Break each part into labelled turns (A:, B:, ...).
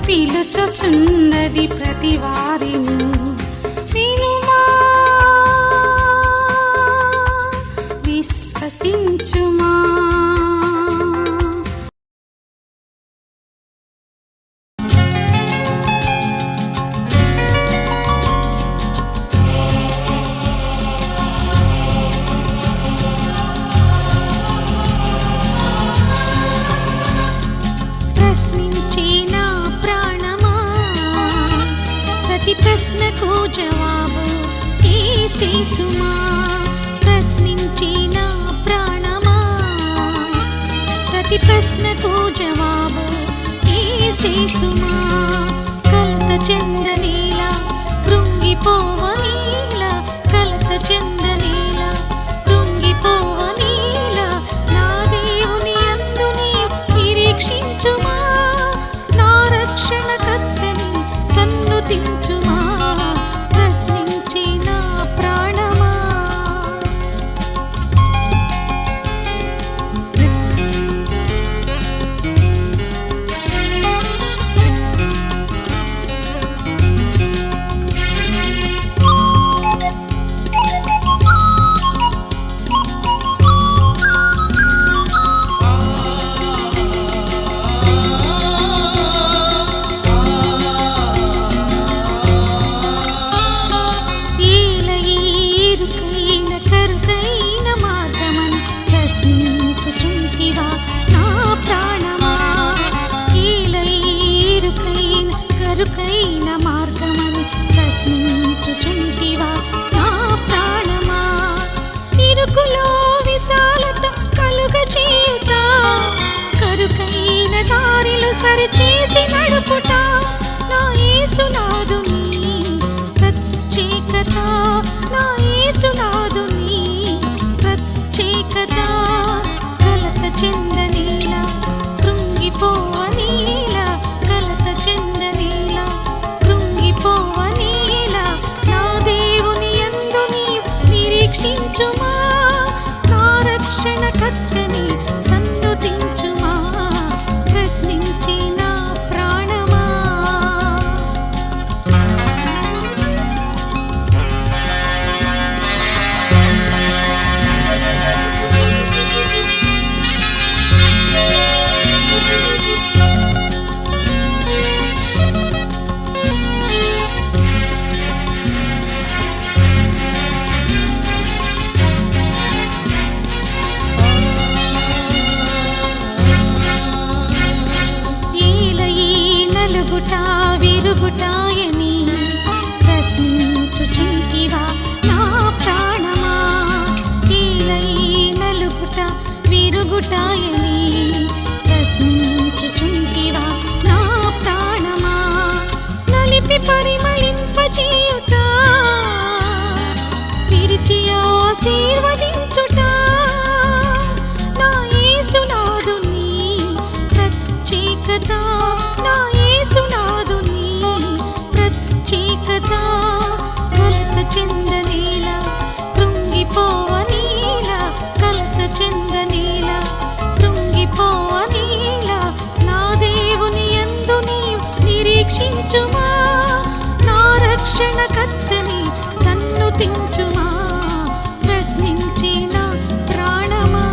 A: పిలుచుచున్నది ప్రతి వారిని వినుమా, విశ్వసించుమా. ప్రశ్నించిన ప్రాణమా, ప్రతి ప్రశ్నకు జవాబు యేసుమా. ప్రశ్నించిన ప్రాణమా, ప్రతి ప్రశ్నకు జవాబు యేసుమా. కలత చెందనేలా, కృంగిపోవనేలా, కలత చెందనేలా, కృంగిపోవనేలా. నా దేవుని యందు నీవు నిరీక్షించుమా, నా రక్షణకర్తని సన్నుతించుమా. ప్రశ్నించిన ప్రాణమా, కరుకైన మార్గమని ప్రశ్నించుచుంటివా నా ప్రాణమా. ఇరుకులో విశాలత కలుగచేయుట, కరుకైన దారిలు సరిచేసి నడుపుట. నా యేసునాథుని ప్రత్యేకత, నా యేసునాథుని ప్రత్యేకత. కలత చెందనేలా, కృంగిపోవనేలా, కలత చెందనేలా, కృంగిపోవనేలా. నా దేవుని యందు నీవు నిరీక్షించుమా, నా రక్షణకర్తని సన్నుతించుమా. ప్రశ్నించిన ప్రాణమా, విరుగుటాయని ప్రశ్నించుచుంటివా నా ప్రాణమా. కీలై నలుగుట విరుగుటాయని ప్రశ్నించుచుంటివా నా ప్రాణమా. నలిపి పరిమళింపజేయుట, విరిచి ఆశీర్వదించుట. నా యేసునాథుని ప్రత్యేకత, నా యేసు స్తుతించుమా, నా రక్షణకర్తని సన్నుతించుమా, ప్రశ్నించిన ప్రాణమా.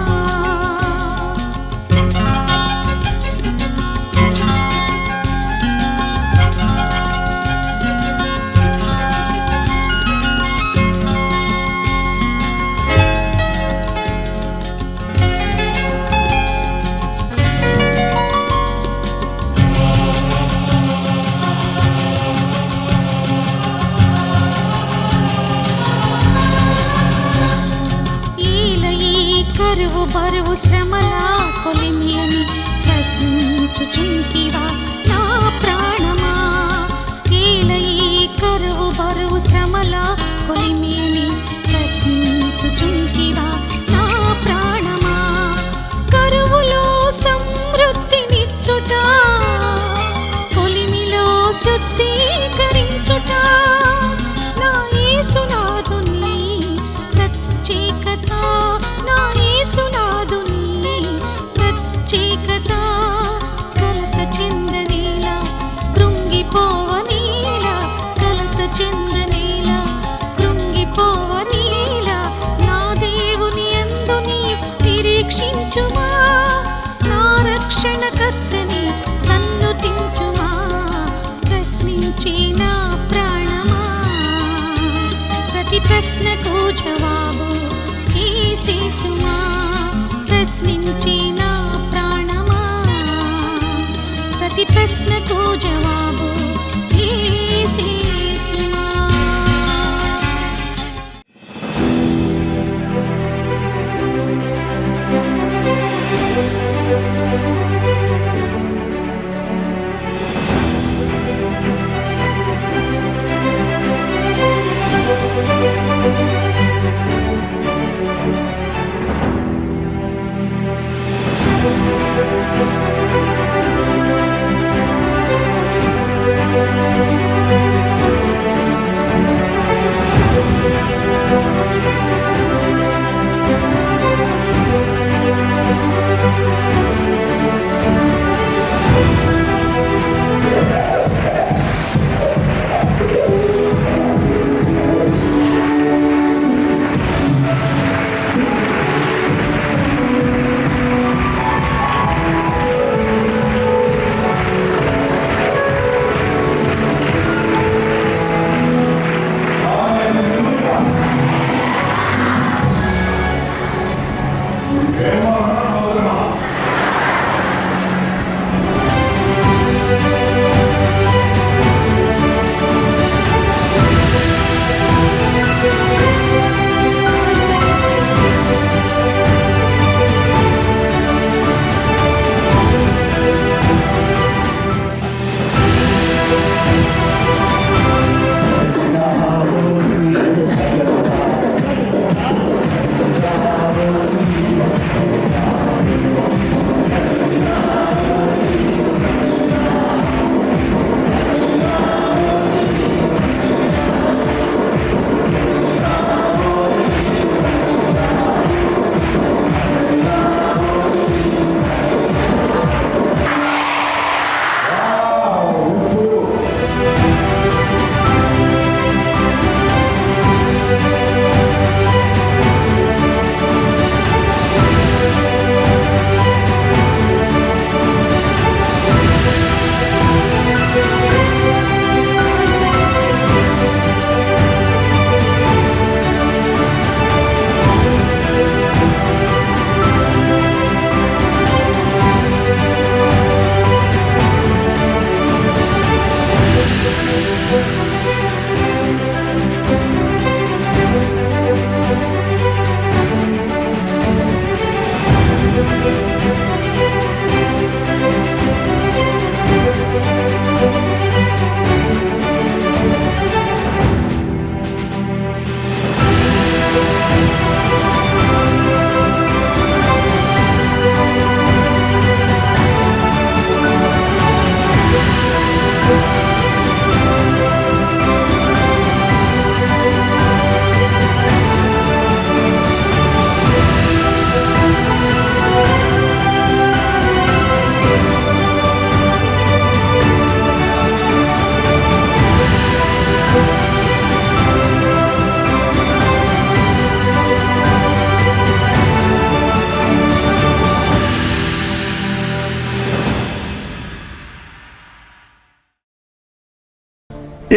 A: కరువు బరువు శ్రమల కొలిమి అని ప్రశ్నించుచుంటివా నా ప్రాణమా. ఏల ఈ కరువు బరువు శ్రమల కొలిమి అని ప్రశ్నించుచుంటివా నా ప్రాణమా. కరువులో సమృద్ధినిచ్చుట, కొలిమిలో శుద్ధీకరించుట, నా యేసునాథుని ప్రత్యేకత, నా యేసునాథుని ప్రత్యేకత. కలత చెందనేలా, కృంగిపోవనేలా, కలత చెందనేలా, కృంగిపోవనేలా, నా దేవుని యందు నీవు నిరీక్షించుమా, నా రక్షణకర్తని సన్నుతించుమా, ప్రశ్నించిన ప్రాణమా. ప్రతి ప్రశ్నకు జవాబు యేసుమా, ప్రశ్నించిన ప్రాణమా. ప్రతి ప్రశ్నకు జవాబు యేసుమా.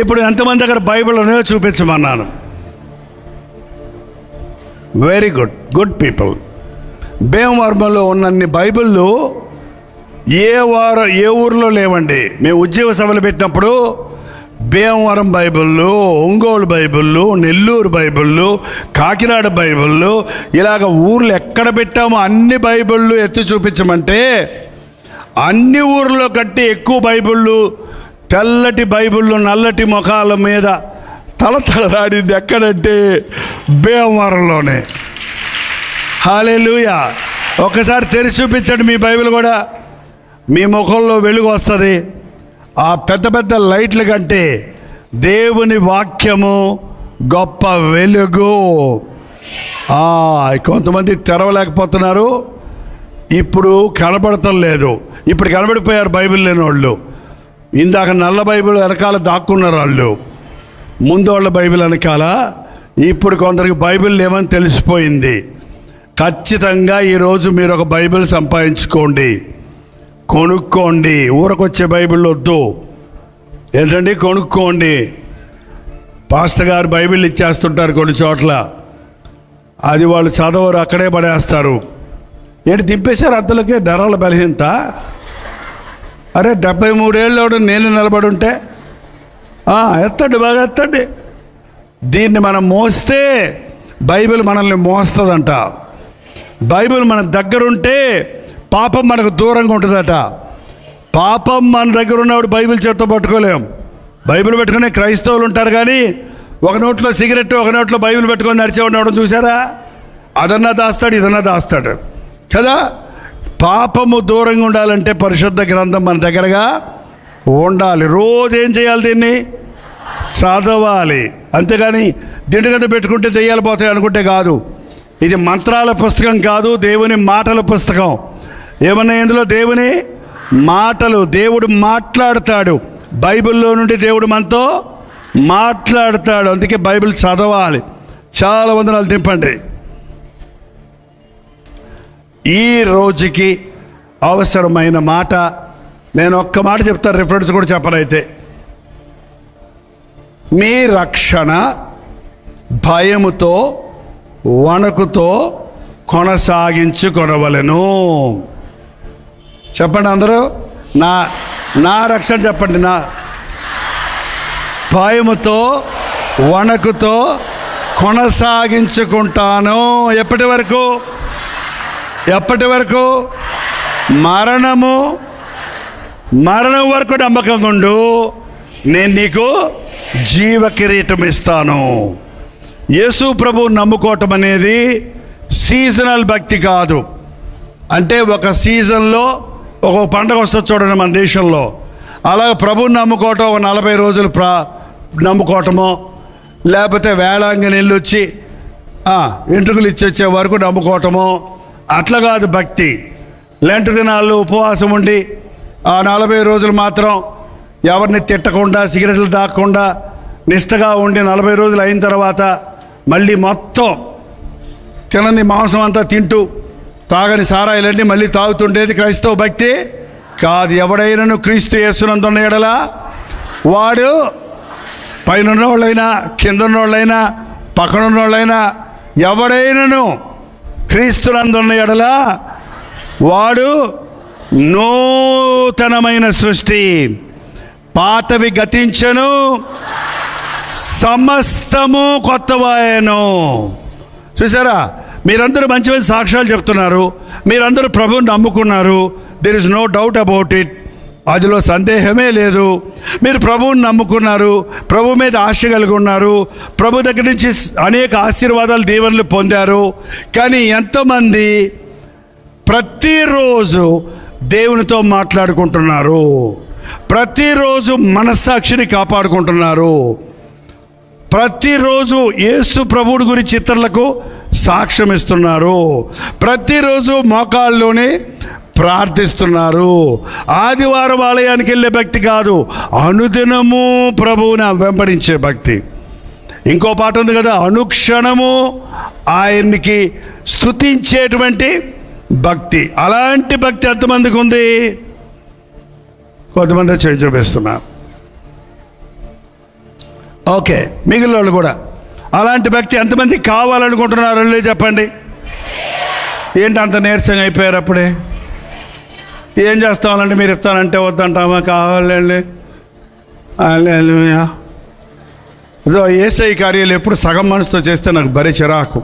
B: ఇప్పుడు ఎంతమంది దగ్గర బైబిల్ ఉన్నాయో చూపించమన్నాను. Very good, good people. భీమవరంలో ఉన్నన్ని బైబిళ్ళు ఏ ఊర్లో లేవండి. మేము ఉద్యోగ సభలు పెట్టినప్పుడు భీమవరం బైబిళ్ళు, ఒంగోలు బైబిళ్ళు, నెల్లూరు బైబిళ్ళు, కాకినాడ బైబిళ్ళు, ఇలాగ ఊర్లు ఎక్కడ పెట్టామో అన్ని బైబిళ్ళు ఎత్తి చూపించమంటే అన్ని ఊర్లో కంటే ఎక్కువ బైబిళ్ళు, తెల్లటి బైబిళ్ళు, నల్లటి ముఖాల మీద తలతలలాడింది ఎక్కడంటే భీమవరంలోనే. హల్లెలూయా. ఒకసారి తెరిచి చూపించండి మీ బైబిల్ కూడా, మీ ముఖంలో వెలుగు వస్తుంది. ఆ పెద్ద పెద్ద లైట్ల కంటే దేవుని వాక్యము గొప్ప వెలుగు. కొంతమంది తెరవలేకపోతున్నారు, ఇప్పుడు కనబడటం లేదు. ఇప్పుడు కనబడిపోయారు బైబిల్ లేని వాళ్ళు. ఇందాక నల్ల బైబిల్ వెనకాల దాక్కున్నారు వాళ్ళు, ముందు వాళ్ళ బైబిల్ వెనకాల. ఇప్పుడు కొందరికి బైబిల్ లేవని తెలిసిపోయింది. ఖచ్చితంగా ఈరోజు మీరు ఒక బైబిల్ సంపాదించుకోండి, కొనుక్కోండి. ఊరకొచ్చే బైబిల్ వద్దు, ఏంటండి, కొనుక్కోండి. పాస్టర్ గారు బైబిల్ ఇచ్చేస్తుంటారు కొన్ని చోట్ల, అది వాళ్ళు చదవరు, అక్కడే పడేస్తారు. ఏంటి దింపేశారు అద్దలకే, నరాల బలహీనత. అరే 73 ఏళ్ళు నేను నిలబడి ఉంటే ఎత్తండి, బాగా ఎత్తండి. దీన్ని మనం మోస్తే బైబిల్ మనల్ని మోస్తుందంట. బైబిల్ మన దగ్గరుంటే పాపం మనకు దూరంగా ఉంటుందట. పాపం మన దగ్గర ఉన్నవాడు బైబిల్ చేత్తో పట్టుకోలేం. బైబిల్ పెట్టుకునే క్రైస్తవులు ఉంటారు, కానీ ఒక నోట్లో సిగరెట్, ఒక నోట్లో బైబిల్ పెట్టుకొని నడిచే ఉన్నాడు చూసారా? అదన్నా దాస్తాడు, ఇదన్నా దాస్తాడు కదా. పాపము దూరంగా ఉండాలంటే పరిశుద్ధ గ్రంథం మన దగ్గరగా ఉండాలి. రోజు ఏం చేయాలి? దీన్ని చదవాలి. అంతేగాని దిండు కింద పెట్టుకుంటే దెయ్యాలు పోతాయి అనుకుంటే కాదు. ఇది మంత్రాల పుస్తకం కాదు, దేవుని మాటల పుస్తకం. ఏమన్నా ఇందులో దేవుని మాటలు, దేవుడు మాట్లాడతాడు. బైబిల్లో నుండి దేవుడు మనతో మాట్లాడతాడు. అందుకే బైబిల్ చదవాలి. చాలా వందనాలు దింపండి. ఈ రోజుకి అవసరమైన మాట నేను ఒక్క మాట చెప్తాను, రిఫరెన్స్ కూడా చెప్పనైతే. మీ రక్షణ భయముతో వణకుతో కొనసాగించుకొనవలెను. చెప్పండి అందరూ, నా రక్షణ చెప్పండి. నా భయముతో వణకుతో కొనసాగించుకుంటాను. ఎప్పటి వరకు? మరణం వరకు నమ్మకంగా ఉండు, నేను నీకు జీవ కిరీటం ఇస్తాను. యేసు ప్రభువు నమ్ముకోవటం అనేది సీజనల్ భక్తి కాదు. అంటే ఒక సీజన్లో ఒక పండుగ వస్తుంది చూడండి మన దేశంలో, అలాగే ప్రభువుని నమ్ముకోవటం ఒక 40 రోజులు నమ్ముకోవటమో, లేకపోతే వేళాంగని వెళ్ళి వచ్చి ఎంట్రుకలు ఇచ్చి వచ్చే వరకు నమ్ముకోవటమో, అట్లా కాదు భక్తి. లెంట్ దినాల్లో ఉపవాసం ఉండి ఆ 40 రోజులు మాత్రం ఎవరిని తిట్టకుండా, సిగరెట్లు తాగకుండా నిష్టగా ఉండి 40 రోజులు అయిన తర్వాత మళ్ళీ మొత్తం తినని మాంసం అంతా తింటూ తాగని సారాయిలన్నీ మళ్ళీ తాగుతుండేది క్రైస్తవ భక్తి కాదు. ఎవడైనాను క్రీస్తు యేసునందున్న ఎడల వాడు, పైన ఉన్నవాళ్ళైనా కింద ఉన్నవాళ్ళైనా పక్కన ఉన్నవాళ్ళైనా, ఎవడైనాను క్రీస్తునందున్న ఎడల వాడు నూతనమైన సృష్టి, పాతవి గతించెను, సమస్తము కొత్తవాయెను. చూసారా? మీరందరూ మంచి మంచి సాక్ష్యాలు చెప్తున్నారు, మీరందరూ ప్రభువుని నమ్ముకున్నారు. There is no doubt about it, అదిలో సందేహమే లేదు. మీరు ప్రభువుని నమ్ముకున్నారు, ప్రభు మీద ఆశ కలిగి ఉన్నారు, ప్రభు దగ్గర నుంచి అనేక ఆశీర్వాదాలు, దీవెనలు పొందారు. కానీ ఎంతమంది ప్రతిరోజు దేవునితో మాట్లాడుకుంటున్నారు, ప్రతిరోజు మనస్సాక్షిని కాపాడుకుంటున్నారు, ప్రతిరోజు యేసు ప్రభువుడి గురించి ఇతరులకు సాక్ష్యం ఇస్తున్నారు, ప్రతిరోజు మోకాళ్ళలోనే ప్రార్థిస్తున్నారు. ఆదివారం ఆలయానికి వెళ్ళే భక్తి కాదు, అనుదినము ప్రభువుని వెంబడించే భక్తి. ఇంకో పాట ఉంది కదా, అనుక్షణము ఆయన్ని స్తుతించేటువంటి భక్తి. అలాంటి భక్తి ఎంతమందికి ఉంది? కొంతమంది చేయి చూపిస్తున్నారు. ఓకే, మిగిలిన వాళ్ళు కూడా. అలాంటి వ్యక్తి ఎంతమంది కావాలనుకుంటున్నారు వెళ్ళి చెప్పండి. ఏంటి అంత నీరసంగా అయిపోయారు? అప్పుడే ఏం చేస్తామండి? మీరు ఇస్తానంటే వద్దంటామా? కావాలండి. ఇదో యేసయ్య కార్యాలు ఎప్పుడు సగం మనసుతో చేస్తే నాకు భలే చిరాకు.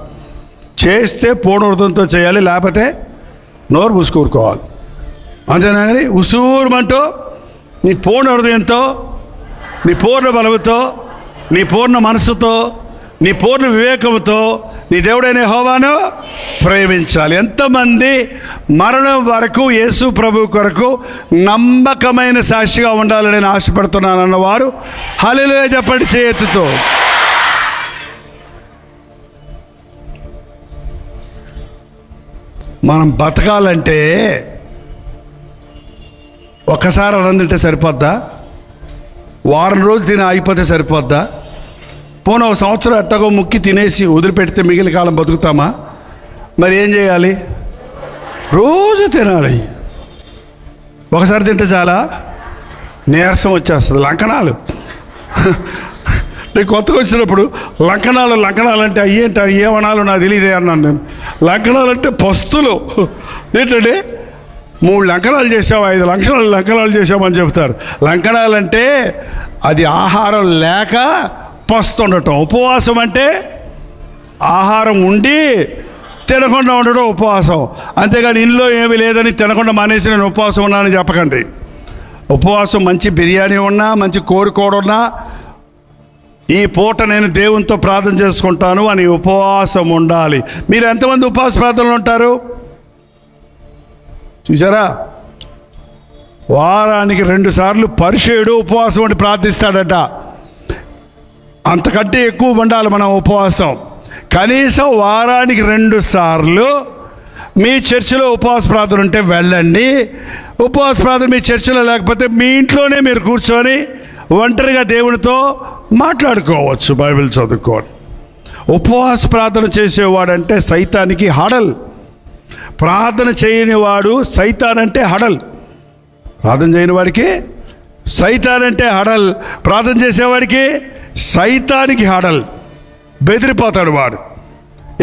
B: చేస్తే పూర్ణ హృదయంతో చేయాలి, లేకపోతే నోరు మూసుకూరుకోవాలి. అంతేనా? కానీ ఉసూరుమంటూ నీ పూర్ణ హృదయంతో, నీ పూర్ణ బలముతో, నీ పూర్ణ మనసుతో, నీ పూర్ణ వివేకంతో నీ దేవుడైన యెహోవాను ప్రేమించాలి. ఎంతమంది మరణం వరకు యేసు ప్రభు కొరకు నమ్మకమైన సాక్షిగా ఉండాలని నేను ఆశపడుతున్నాను అన్నవారు హల్లెలూయా చెప్పండి చేతుతో. మనం బతకాలంటే ఒక్కసారి అన్నం తింటే సరిపోద్దా? వారం రోజులు తిని అయిపోతే సరిపోద్దా? పోనీ ఒక సంవత్సరం ఎట్టగో ముక్కి తినేసి వదిలిపెడితే మిగిలిన కాలం బతుకుతామా? మరి ఏం చేయాలి? రోజు తినాలి. ఒకసారి తింటే చాలా నీరసం వచ్చేస్తుంది. లంకణాలు నేను కొత్తగా వచ్చినప్పుడు లంకణాలు అంటే అయ్యేంట ఏమనాలో నాకు తెలియదే అన్నాను నేను. లంకణాలు అంటే పస్తులు. ఏంటంటే 3 లంకణాలు చేసావు, 5 లంకణాలు చేసామని చెప్తారు. లంకణాలంటే అది ఆహారం లేక పస్తుండటం. ఉపవాసం అంటే ఆహారం ఉండి తినకుండా ఉండడం ఉపవాసం. అంతేగాని ఇంట్లో ఏమీ లేదని తినకుండా మానేసి నేను ఉపవాసం ఉన్నానని చెప్పకండి. ఉపవాసం మంచి బిర్యానీ ఉన్నా, మంచి కోరికోడ ఉన్నా, ఈ పూట నేను దేవునితో ప్రార్థన చేసుకుంటాను అని ఉపవాసం ఉండాలి. మీరు ఎంతమంది ఉపవాస ప్రార్థనలు ఉంటారు చూసారా? వారానికి 2 సార్లు పరిచయుడు ఉపవాసం ఉండి ప్రార్థిస్తాడట. అంతకంటే ఎక్కువ ఉండాలి మనం ఉపవాసం. కనీసం వారానికి 2 సార్లు మీ చర్చిలో ఉపవాస ప్రార్థన ఉంటే వెళ్ళండి. ఉపవాస ప్రార్థన మీ చర్చిలో లేకపోతే మీ ఇంట్లోనే మీరు కూర్చొని ఒంటరిగా దేవునితో మాట్లాడుకోవచ్చు, బైబిల్ చదువుకోండి. ఉపవాస ప్రార్థన చేసేవాడంటే సైతానికి హడల్. ప్రార్థన చేయని వాడు సైతాన్ అంటే హడల్. ప్రార్థన చేయని వాడికి సైతాన్ అంటే హడల్. ప్రార్థన చేసేవాడికి సైతానికి హడల్. బెదిరిపోతాడు వాడు.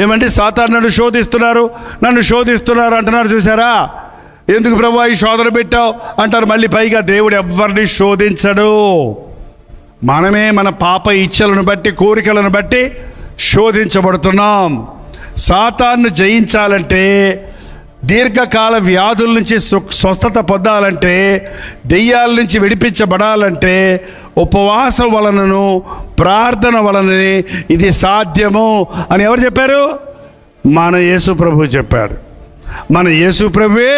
B: ఏమంటే సాతాను నన్ను శోధిస్తున్నారు అంటున్నారు చూసారా? ఎందుకు ప్రభువా ఈ శోధన పెట్టావు అంటారు. మళ్ళీ పైగా దేవుడు ఎవరిని శోధించడు. మనమే మన పాప ఇచ్చలను బట్టి, కోరికలను బట్టి శోధించబడుతున్నాం. సాతాను జయించాలంటే, దీర్ఘకాల వ్యాధుల నుంచి స్వస్థత పొందాలంటే, దెయ్యాల నుంచి విడిపించబడాలంటే ఉపవాసం వలనను ప్రార్థన వలననే ఇది సాధ్యము అని ఎవరు చెప్పారు? మన యేసు ప్రభు చెప్పాడు. మన యేసు ప్రభువే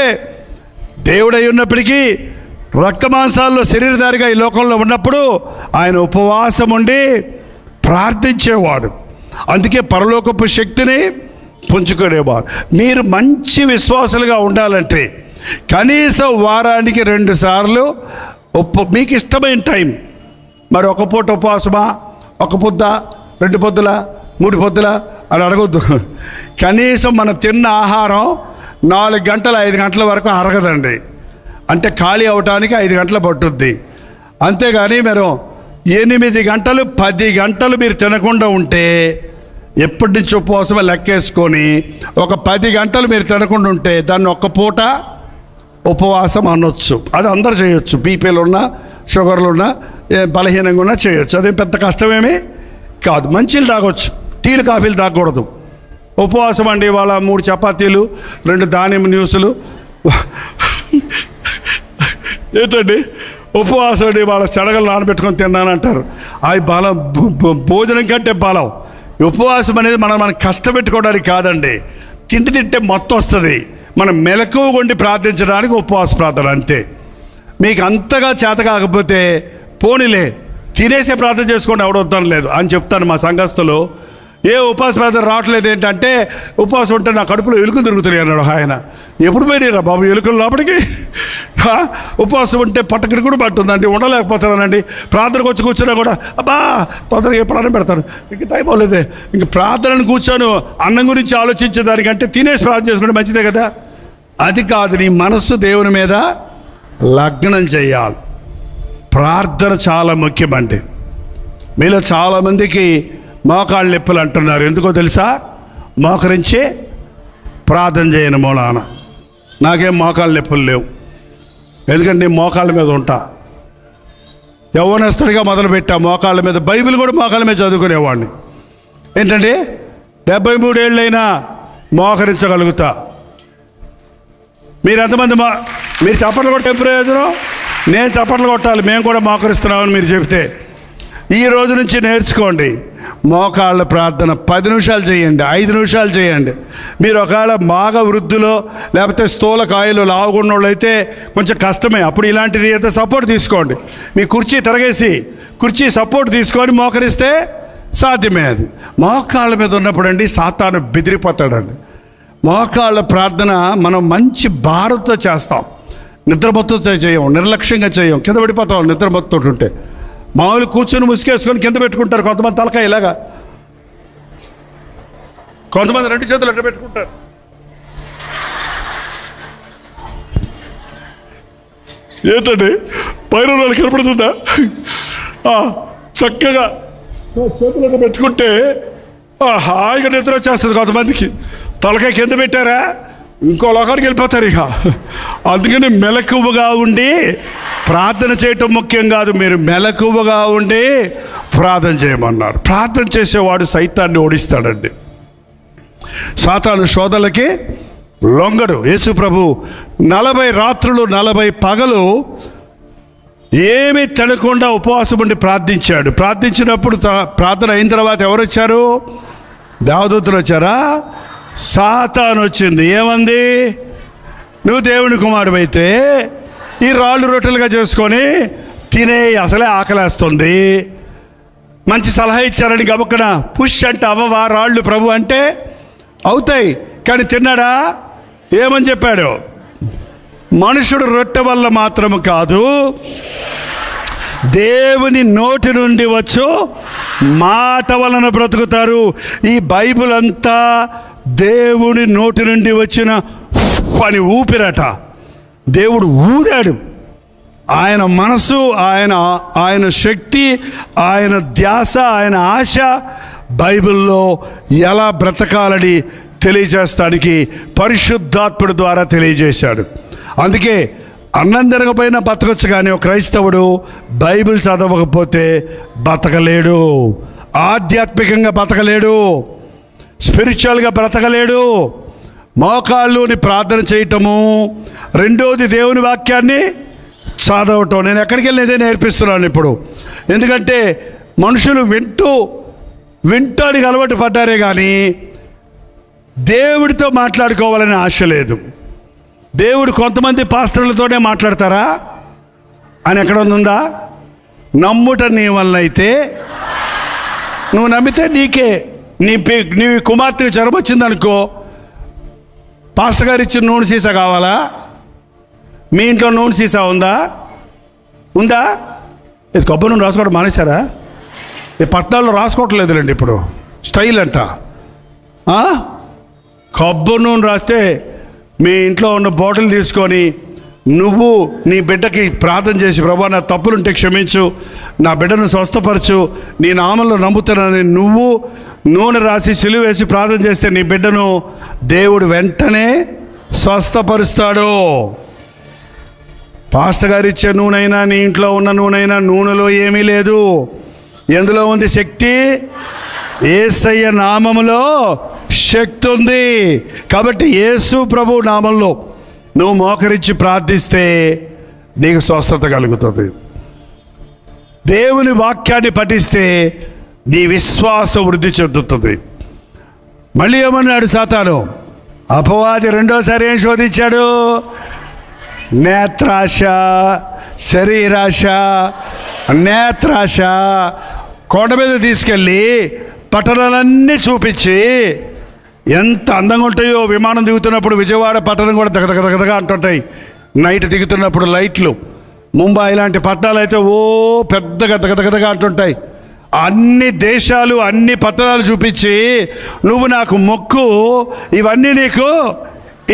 B: దేవుడై ఉన్నప్పటికీ రక్తమాంసాల్లో శరీరధారిగా ఈ లోకంలో ఉన్నప్పుడు ఆయన ఉపవాసం ఉండి ప్రార్థించేవాడు. అందుకే పరలోకపు శక్తిని పుంజుకునేవారు. మీరు మంచి విశ్వాసులుగా ఉండాలంటే కనీసం వారానికి 2 సార్లు మీకు ఇష్టమైన టైం. మరి ఒక పూట ఉపవాసమా, ఒక పొద్ద, 2 పొద్దుల, 3 పొద్దుల అని అడగొద్దు. కనీసం మనం తిన్న ఆహారం 4 గంటలు 5 గంటల వరకు అరగదండి. అంటే ఖాళీ అవటానికి 5 గంటలు పట్టుద్ది. అంతేగాని మీరు 8 గంటలు 10 గంటలు మీరు తినకుండా ఉంటే ఎప్పటి నుంచి ఉపవాసమే లెక్కేసుకొని ఒక 10 గంటలు మీరు తినకుండా ఉంటే దాన్ని ఒక్క పూట ఉపవాసం అనొచ్చు. అది అందరూ చేయొచ్చు. బీపీలు ఉన్నా, షుగర్లు ఉన్నా, బలహీనంగా ఉన్నా చేయొచ్చు. అదేం పెద్ద కష్టమేమీ కాదు. మంచిలు తాగొచ్చు, టీలు కాఫీలు తాగకూడదు. ఉపవాసం అండి వాళ్ళ 3 చపాతీలు 2 దానిమ్మ న్యూసులు. ఏంటండి ఉపవాసం అండి వాళ్ళ శనగలు నానబెట్టుకొని తిన్నానంటారు. అది బలం, భోజనం కంటే బలం. ఉపవాసం అనేది మనం కష్టపెట్టుకోవడానికి కాదండి. తింటే మొత్తం వస్తుంది. మనం మెలకువగా ఉండి ప్రార్థించడానికి ఉపవాస ప్రార్థన అంతే. మీకు అంతగా చేత కాకపోతే పోనీలే తినేసే ప్రార్థన చేసుకోండి, ఎవడొద్దాను లేదు అని చెప్తాను. మా సంఘస్థులు ఏ ఉపవాస ప్రార్థన రావట్లేదు ఏంటంటే, ఉపవాసం ఉంటే నా కడుపులో ఎలుకలు తిరుగుతున్నాయి అన్నాడు ఆయన. ఎప్పుడు పోయినారా బాబు ఎలుకలు లోపలికి? ఉపవాసం ఉంటే పట్టకడి కూడా పట్టుందండి, ఉండలేకపోతున్నానండి. ప్రార్థనకు వచ్చి కూర్చున్నా కూడా అబ్బా తొందరగా ఎప్పుడైనా పెడతాను, ఇంక టైం అవ్వలేదే. ఇంక ప్రార్థనను కూర్చొని అన్నం గురించి ఆలోచించేదానికంటే తినేసి ప్రార్థన చేసుకుంటే మంచిదే కదా. అది కాదు, నీ మనస్సు దేవుని మీద లగ్నం చేయాలి. ప్రార్థన చాలా ముఖ్యమండి. మీలో చాలామందికి మోకాళ్ళ నొప్పులు అంటున్నారు. ఎందుకో తెలుసా? మోకరించి ప్రార్థన చేయను మూలాన. నాకేం మోకాళ్ళ నొప్పులు లేవు, ఎందుకంటే నేను మోకాళ్ళ మీద ఉంటా. యవ్వనస్తుడిగా మొదలుపెట్టా మోకాళ్ళ మీద. బైబిల్ కూడా మోకాళ్ళ మీద చదువుకునేవాడిని. ఏంటంటే 73 ఏళ్ళైనా మోకరించగలుగుతా. మీరు ఎంతమంది మీరు చప్పట్లు కొట్టే ప్రయోజనం? నేను చప్పట్లు కొట్టాలి, మేము కూడా మోకరిస్తున్నామని మీరు చెప్తే. ఈ రోజు నుంచి నేర్చుకోండి. మోకాళ్ళ ప్రార్థన 10 నిమిషాలు చేయండి, 5 నిమిషాలు చేయండి. మీరు ఒకవేళ బాగా వృద్ధులో లేకపోతే స్థూల కాయలు లావుగున్న వాళ్ళు అయితే కొంచెం కష్టమే. అప్పుడు ఇలాంటిది అయితే సపోర్ట్ తీసుకోండి. మీ కుర్చీ తిరగేసి కుర్చీ సపోర్ట్ తీసుకొని మోకరిస్తే సాధ్యమే. అది మోకాళ్ళ మీద ఉన్నప్పుడు అండి సాతాను బెదిరిపోతాడండి. మోకాళ్ళ ప్రార్థన మనం మంచి భారంతో చేస్తాం, నిద్రమత్తుతో చేయం, నిర్లక్ష్యంగా చేయం, కింద పడిపోతాం. నిద్రమత్తుతో ఉంటే మామూలు కూర్చొని ముసుకేసుకొని కింద పెట్టుకుంటారు. కొంతమంది తలకాయ ఇలాగా, కొంతమంది 2 చేతులు అట్లా పెట్టుకుంటారు. ఏంటండి పైన వాళ్ళు కనపడుతుందా? చక్కగా చేతులు అట్లా పెట్టుకుంటే హాయిగా నిద్ర వచ్చేస్తుంది. కొంతమందికి తలకాయ కింద పెట్టారా ఇంకో లోకానికి వెళ్ళిపోతారు. ఇక అందుకని మెలకువగా ఉండి ప్రార్థన చేయటం ముఖ్యం కాదు, మీరు మెలకువగా ఉండి ప్రార్థన చేయమన్నారు. ప్రార్థన చేసేవాడు సైతాన్ని ఓడిస్తాడండి. సాతాను శోధనలకి లొంగడు. యేసు ప్రభు 40 రాత్రులు 40 పగలు ఏమీ తినకుండా ఉపవాసం ఉండి ప్రార్థించాడు. ప్రార్థించినప్పుడు ప్రార్థన అయిన తర్వాత ఎవరు వచ్చారు? దేవదూతలు వచ్చారా? సాతాను వచ్చింది. ఏమంది? నువ్వు దేవుని కుమారుడు అయితే ఈ రాళ్ళు రొట్టెలుగా చేసుకొని తినే, అసలే ఆకలేస్తుంది. మంచి సలహా ఇచ్చారని గబుక్కన పుష్ అంటే అవ్వవా రాళ్ళు ప్రభు అంటే? అవుతాయి. కానీ తిన్నాడా? ఏమని చెప్పాడు? మనుషుడు రొట్టె వల్ల మాత్రము కాదు, దేవుని నోటి నుండి వచ్చు మాట వలన బ్రతుకుతారు. ఈ బైబిల్ అంతా దేవుని నోటి నుండి వచ్చిన పని ఊపిరట. దేవుడు ఊదాడు. ఆయన మనసు, ఆయన శక్తి, ఆయన ధ్యాస, ఆయన ఆశ బైబిల్లో ఎలా బ్రతకాలని తెలియజేస్తానికి పరిశుద్ధాత్ముడి ద్వారా తెలియజేశాడు. అందుకే అన్నం తినకపోయినా బతకచ్చు, కానీ ఒక క్రైస్తవుడు బైబిల్ చదవకపోతే బతకలేడు, ఆధ్యాత్మికంగా బతకలేడు, స్పిరిచువల్గా బ్రతకలేడు. మోకాళ్ళుని ప్రార్థన చేయటము, రెండోది దేవుని వాక్యాన్ని చదవటం. నేను ఎక్కడికి వెళ్ళి ఇదే నేర్పిస్తున్నాను ఇప్పుడు. ఎందుకంటే మనుషులు వింటానికి అలవాటు పడ్డారే కానీ దేవుడితో మాట్లాడుకోవాలని ఆశ లేదు. దేవుడు కొంతమంది పాస్టర్లతోనే మాట్లాడతారా అని ఎక్కడ ఉందా? నమ్ముట నీ వల్ల అయితే, నువ్వు నమ్మితే నీకే. నీ కుమార్తెకు జ్వరం వచ్చిందనుకో, పాస్టర్ గారు ఇచ్చిన నూనె సీసా కావాలా? మీ ఇంట్లో నూనె సీసా ఉందా? ఇది కొబ్బరి నూనె రాసుకోవడం మానేశారా? ఈ పట్టణాల్లో రాసుకోవట్లేదులేండి ఇప్పుడు, స్టైల్ అంట. కొబ్బరి నూనె రాస్తే మీ ఇంట్లో ఉన్న బాటిల్ తీసుకొని నువ్వు నీ బిడ్డకి ప్రార్థన చేసి, ప్రభా నా తప్పులుంటే క్షమించు, నా బిడ్డను స్వస్థపరచు, నీ నామంలో నమ్ముతానని నువ్వు నూనె రాసి సిలువ వేసి ప్రార్థన చేస్తే నీ బిడ్డను దేవుడు వెంటనే స్వస్థపరుస్తాడు. పాస్టర్ గారు ఇచ్చే నూనెైనా, నీ ఇంట్లో ఉన్న నూనెైనా, నూనెలో ఏమీ లేదు. ఎందులో ఉంది శక్తి? యేసయ్య నామములో శక్తి ఉంది. కాబట్టి యేసు ప్రభు నామంలో నువ్వు మోకరించి ప్రార్థిస్తే నీకు స్వస్థత కలుగుతుంది. దేవుని వాక్యాన్ని పఠిస్తే నీ విశ్వాసం వృద్ధి చెందుతుంది. మళ్ళీ ఏమన్నాడు సాతాను? అపవాది రెండోసారి ఏం శోధించాడు? నేత్రాశ, శరీరాశ. నేత్రాశ కొండ మీద తీసుకెళ్ళి పట్టణాలన్నీ చూపించి ఎంత అందంగా ఉంటాయో. విమానం దిగుతున్నప్పుడు విజయవాడ పట్టణం కూడా దగదగదగదగా అంటుంటాయి. నైట్ దిగుతున్నప్పుడు లైట్లు. ముంబై లాంటి పట్టణాలు అయితే పెద్దగా దగదగదగా అంటుంటాయి. అన్ని దేశాలు, అన్ని పట్టణాలు చూపించి నువ్వు నాకు మొక్కు, ఇవన్నీ నీకు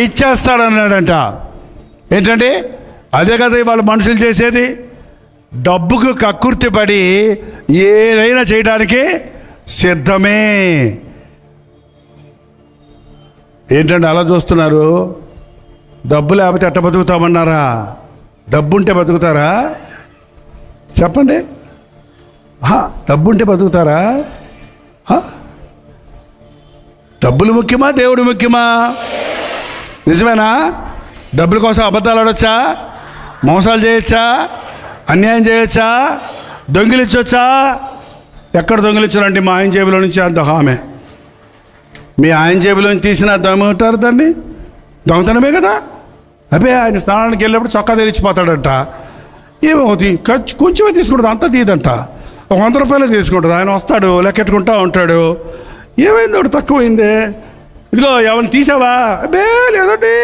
B: ఇచ్చేస్తాడన్నాడంట. ఏంటంటే అదే కదా ఇవాళ మనుషులు చేసేది. డబ్బుకు కక్కుర్తిపడి ఏదైనా చేయడానికి సిద్ధమే. ఏంటంటే అలా చూస్తున్నారు? డబ్బు లేకపోతే ఎట్ట బతుకుతామన్నారా? డబ్బు ఉంటే బతుకుతారా? చెప్పండి. డబ్బు ఉంటే బతుకుతారా? డబ్బులు ముఖ్యమా, దేవుడు ముఖ్యమా? నిజమేనా? డబ్బుల కోసం అబద్ధాలు ఆడొచ్చా? మోసాలు చేయొచ్చా? అన్యాయం చేయొచ్చా? దొంగిలించవచ్చా? ఎక్కడ దొంగిలించారంటే మా ఆయన జేబులో నుంచి అంత హామే. మీ ఆయన జేబులో నుంచి తీసిన దొంగతారు దాన్ని, దొంగతనమే కదా. అబ్బే ఆయన స్నానానికి వెళ్ళినప్పుడు చొక్కా తెరిచిపోతాడంట. ఏమో కొంచెమే తీసుకుంటుంది, అంతా తీయదంట. ఒక 100 రూపాయలు తీసుకుంటుంది. ఆయన వస్తాడు, లెక్కెట్టుకుంటా ఉంటాడు. ఏమైంది ఒకటి తక్కువైంది, ఇదిగో ఎవరిని తీసావా? అబ్బే లేదండి.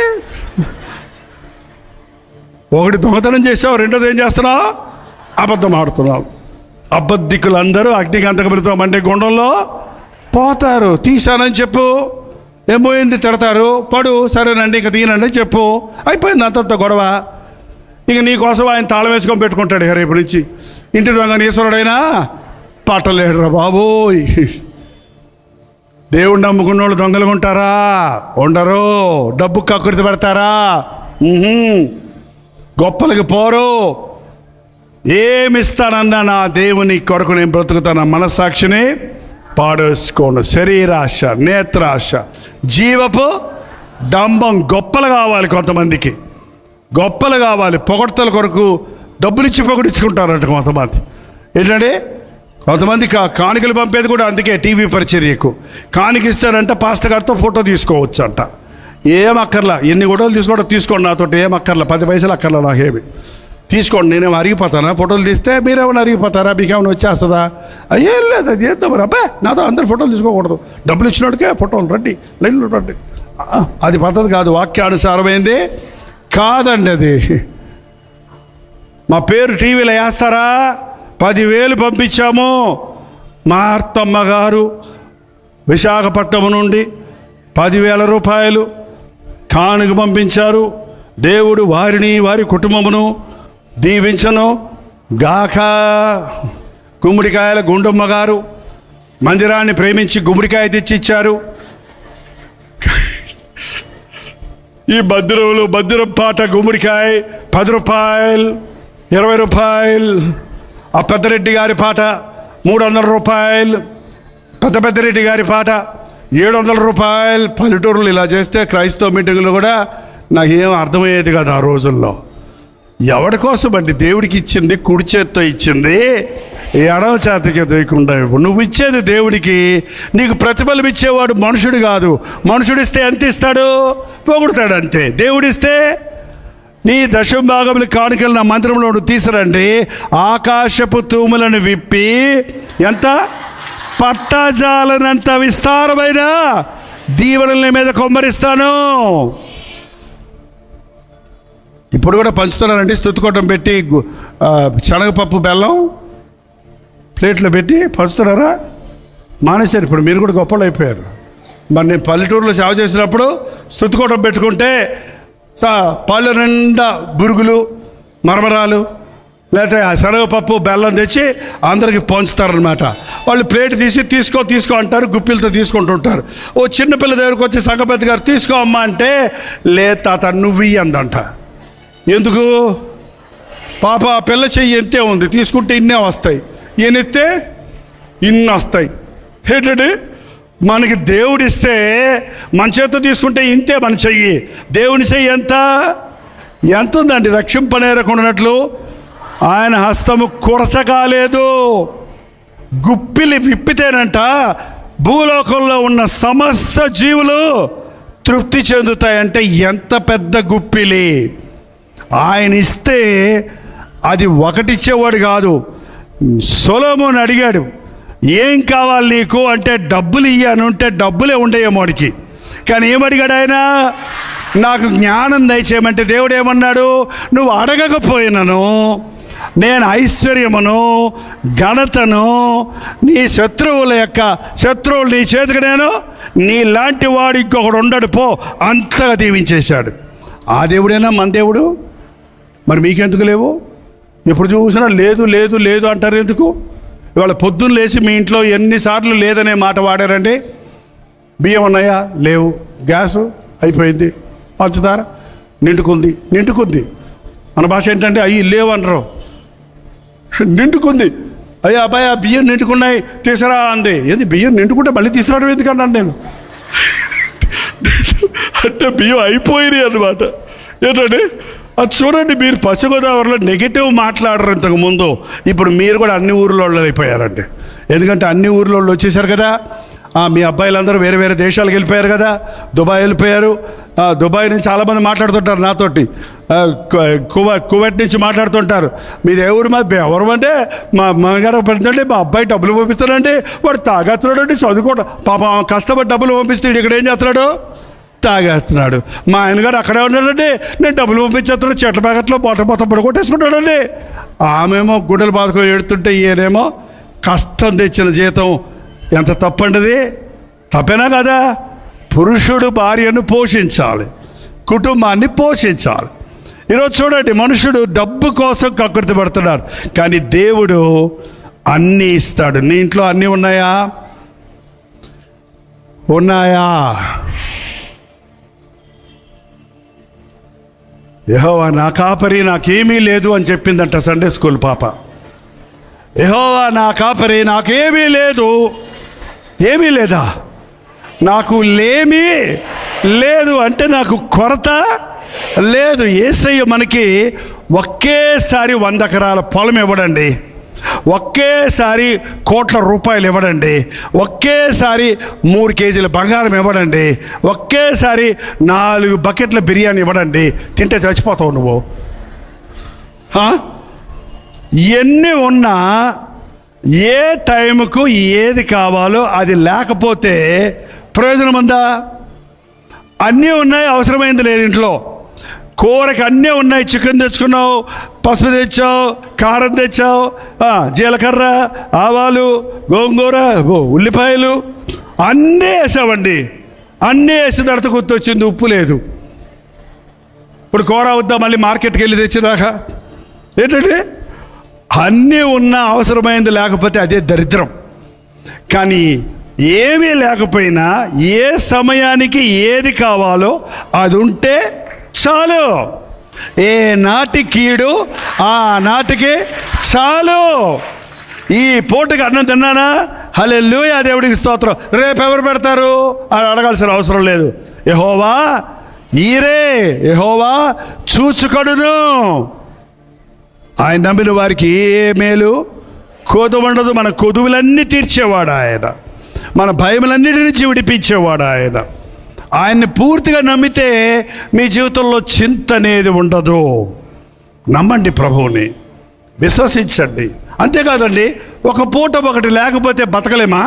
B: ఒకటి దొంగతనం చేసావు, రెండోది ఏం చేస్తున్నావు? అబద్ధం ఆడుతున్నావు. అబద్ధికులందరూ అగ్నిగంధకములతో మండే గుండంలో పోతారు. తీశానని చెప్పు, ఏం పోయింది? తిడతారు. పడు, సరేనండి ఇంకా తీయనండి చెప్పు, అయిపోయింది అంతంత గొడవ. ఇక నీకోసం ఆయన తాళం వేసుకొని పెట్టుకుంటాడు. రేపు నుంచి ఇంటి దొంగ ఈశ్వరుడైనా పట్టలేడురా బాబోయ్. దేవుడు నమ్ముకున్న వాళ్ళు దొంగలుగా ఉంటారా? ఉండరు. డబ్బు కక్కుర్తి పెడతారా? గొప్పలకి పోరు. ఏమిస్తానన్నా నా దేవుని కొరకు నేను బ్రతుకుతాను. మనస్సాక్షిని పాడేసుకోను. శరీరాశ, నేత్రాశ, జీవపు డంబం. గొప్పలు కావాలి కొంతమందికి, గొప్పలు కావాలి. పొగడ్తల కొరకు డబ్బులిచ్చి పొగడించుకుంటారంట కొంతమంది. ఏంటంటే కొంతమంది కాணிకలు పంపేది కూడా అందుకే, టీవీ పరిచర్యకు. కాணிకిస్తారంట పాస్టర్ గారితో ఫోటో తీసుకోవచ్చు అంట. ఏం అక్కర్లా, ఎన్ని గొడవలు తీసుకోండి నాతో, ఏం అక్కర్లా, 10 పైసలు అక్కర్లా నాకేమి. తీసుకోండి, నేనేమో అరిగిపోతానా? ఫోటోలు తీస్తే మీరేమైనా అరిగిపోతారా? మీకేమైనా వచ్చేస్తుందా? ఏం లేదు, అది చేద్దాం అబ్బా. నాతో అందరు ఫోటోలు తీసుకోకూడదు, డబ్బులు ఇచ్చినోడికే ఫోటోలు రండి, లైన్లో రండి. అది పద్ధతి కాదు, వాక్యానుసారమైంది కాదండి అది. మా పేరు టీవీలో వేస్తారా? 10,000 పంపించాము. మా అత్తమ్మ గారు విశాఖపట్నం నుండి 10,000 రూపాయలు కానుక పంపించారు. దేవుడు వారిని వారి కుటుంబమును దీవించను గాక. గుమ్మడికాయల గుండమ్మ గారు మందిరాన్ని ప్రేమించి గుమ్మడికాయ తెచ్చిచ్చారు. ఈ భద్రం పాట గుమ్మడికాయ 10 రూపాయలు, 20 రూపాయలు. ఆ పెద్దరెడ్డి గారి పాట 300 రూపాయలు. పెద్దరెడ్డి గారి పాట 700 రూపాయలు. పల్లెటూరులు ఇలా చేస్తే క్రైస్తవ మీటింగులు కూడా నాకేం అర్థమయ్యేది కదా ఆ రోజుల్లో. ఎవరి కోసం అండి? దేవుడికి ఇచ్చింది కుడి చేత్తో ఇచ్చింది, ఎడవ చేతకి తెలియకుండా. నువ్వు ఇచ్చేది దేవుడికి, నీకు ప్రతిఫలం ఇచ్చేవాడు మనుషుడు కాదు. మనుషుడిస్తే ఎంత ఇస్తాడు? పొగుడుతాడు అంతే. దేవుడిస్తే నీ దశమ భాగములు కానుకలు నా మందిరంలో తీసురండి, ఆకాశపు తూములను విప్పి ఎంత పట్టజాలనంత విస్తారమైన దీవెనల మీద కొమ్మరిస్తాను. ఇప్పుడు కూడా పంచుతున్నారండి. స్తుతికోటం పెట్టి శనగపప్పు బెల్లం ప్లేట్లో పెట్టి పంచుతున్నారా? మానేశారు. ఇప్పుడు మీరు కూడా గొప్పలు అయిపోయారు. మరి నేను పల్లెటూరులో సేవ చేసినప్పుడు స్తుతికోటం పెట్టుకుంటే పళ్ళు నిండా బురుగులు, మరమరాలు, లేకపోతే శనగపప్పు బెల్లం తెచ్చి అందరికి పంచుతారనమాట. వాళ్ళు ప్లేట్ తీసి తీసుకో అంటారు, గుప్పిలతో తీసుకుంటుంటారు. ఓ చిన్నపిల్ల దగ్గరకు వచ్చి సంగపతి గారు తీసుకో అమ్మా అంటే, లేదు తాత నువ్వు ఇయ్యందంట. ఎందుకు? పాప ఆ పిల్ల చెయ్యి ఎంతే ఉంది, తీసుకుంటే ఇన్నే వస్తాయి, ఈయనెత్తే ఇన్ని వస్తాయి. ఏంటంటే మనకి దేవుడిస్తే మన చేతితో తీసుకుంటే ఇంతే మన చెయ్యి. దేవుని చెయ్యి ఎంత ఉందండి? రక్షింపనేరకుండానట్లు ఆయన హస్తము కొరచకాలేదు. గుప్పిలి విప్పితేనంట భూలోకంలో ఉన్న సమస్త జీవులు తృప్తి చెందుతాయంటే ఎంత పెద్ద గుప్పిలి. ఆయన ఇస్తే అది ఒకటిచ్చేవాడు కాదు. సొలొమోను అడిగాడు, ఏం కావాలి నీకు అంటే, డబ్బులు ఇయ్యానుంటే డబ్బులే ఉండేమోడికి. కానీ ఏమడిగాడు ఆయన? నాకు జ్ఞానం దయచేయమంటే దేవుడు ఏమన్నాడు? నువ్వు అడగకపోయినను నేను ఐశ్వర్యమును ఘనతను నీ శత్రువుల నీ చేతికి నేను నీలాంటి వాడు ఇంకొకడు ఉండడు పో అంతగా దీవించేశాడు. ఆ దేవుడేనా మన దేవుడు? మరి మీకెందుకు లేవు? ఎప్పుడు చూసినా లేదు లేదు లేదు అంటారు ఎందుకు? ఇవాళ పొద్దున్న లేచి మీ ఇంట్లో ఎన్నిసార్లు లేదనే మాట వాడారండి? బియ్యం ఉన్నాయా? లేవు. గ్యాసు అయిపోయింది. పంచదార నిండుకుంది. మన భాష ఏంటంటే అయ్యి లేవు అంటారు. నిండుకుంది. అయ్యా అబ్బాయి ఆ బియ్యం నిండుకున్నాయి తీసుకురా అంది. ఏంది బియ్యం నిండుకుంటే మళ్ళీ తీసుకురావడం ఎందుకన్నాను నేను. అంటే బియ్యం అయిపోయినాయి అన్నమాట. ఏంటంటే అది చూడండి, మీరు పశ్చిమ గోదావరిలో నెగిటివ్ మాట్లాడరు ఇంతకుముందు. ఇప్పుడు మీరు కూడా అన్ని ఊర్లో అయిపోయారండి. ఎందుకంటే అన్ని ఊర్లో వచ్చేసారు కదా. మీ అబ్బాయిలందరూ వేరే వేరే దేశాలకు వెళ్ళిపోయారు కదా. దుబాయ్ వెళ్ళిపోయారు. దుబాయ్ నుంచి చాలామంది మాట్లాడుతుంటారు నాతోటి. కువైట్ నుంచి మాట్లాడుతుంటారు. మీరు ఎవరు అంటే మా అమ్మగారు పెడుతుంటే మా అబ్బాయి డబ్బులు పంపిస్తాడండి. వాడు తాగేస్తున్నాడు అండి, చదువుకోవడం పాప కష్టపడి డబ్బులు పంపిస్తాడు. ఇక్కడ ఏం చేస్తున్నాడు? తాగేస్తున్నాడు. మా ఆయనగారు అక్కడే ఉన్నాడండి, నేను డబ్బులు పంపించేస్తున్నాడు, చెట్ల ప్యాకెట్లో మొత్తం పడుకొట్టేసుకుంటాడండి. ఆమెమో గుడ్డలు బాదుకొని ఎడుతుంటే ఈయనేమో కష్టం తెచ్చిన జీతం. ఎంత తప్పండిది? తప్పేనా కదా? పురుషుడు భార్యను పోషించాలి, కుటుంబాన్ని పోషించాలి. ఈరోజు చూడండి, మనుషుడు డబ్బు కోసం కకృతి పడుతున్నాడు, కానీ దేవుడు అన్నీ ఇస్తాడు. నీ ఇంట్లో అన్నీ ఉన్నాయా? యెహోవా నా కాపరి, నాకేమీ లేదు అని చెప్పిందంట సండే స్కూల్ పాప. యెహోవా నా కాపరి, నాకేమీ లేదు. ఏమీ లేదా? నాకు లేమీ లేదు అంటే నాకు కొరత లేదు. యేసయ్య మనకి ఒకేసారి 100 ఎకరాల పొలం ఇవ్వడండి, ఒకేసారి కోట్ల రూపాయలు ఇవ్వడండి, ఒకేసారి 3 కేజీల బంగారం ఇవ్వడండి, ఒకేసారి 4 బకెట్ల బిర్యానీ ఇవ్వడండి. తింటే చచ్చిపోతావు నువ్వు. ఎన్ని ఉన్నా ఏ టైంకు ఏది కావాలో అది లేకపోతే ప్రయోజనం ఉందా? అన్నీ ఉన్నాయి, అవసరమైంది లేదు. ఇంట్లో కూరకి అన్నీ ఉన్నాయి. చికెన్ తెచ్చుకున్నావు, పసుపు తెచ్చావు, కారం తెచ్చావు, జీలకర్ర, ఆవాలు, గోంగూర, ఉల్లిపాయలు అన్నీ వేసామండి. అన్నీ వేసిన తర్వాత గుర్తొచ్చింది ఉప్పు లేదు. ఇప్పుడు కూర అవుద్దా మళ్ళీ మార్కెట్కి వెళ్ళి తెచ్చేదాకా? ఏంటండి, అన్నీ ఉన్నా అవసరమైంది లేకపోతే అదే దరిద్రం. కానీ ఏమీ లేకపోయినా ఏ సమయానికి ఏది కావాలో అది ఉంటే చాలు. ఏ నాటి కీడు ఆ నాటికి చాలు. ఈ పూటకి అన్నం తిన్నానా? హల్లెలూయా, దేవుడికి స్తోత్రం. రేపు ఎవరు పెడతారు అని అడగాల్సిన అవసరం లేదు. యెహోవా ఈరే, యెహోవా చూచుకొనును. ఆయన నమ్మిన వారికి ఏ మేలు కొదువుండదు. మన కొదువులన్నీ తీర్చేవాడు ఆయన, మన భయములన్నిటి నుంచి విడిపించేవాడు ఆయన. ఆయన్ని పూర్తిగా నమ్మితే మీ జీవితంలో చింత అనేది ఉండదు. నమ్మండి, ప్రభువుని విశ్వసించండి. అంతేకాదండి, ఒక పూట ఒకటి లేకపోతే బతకలేమా?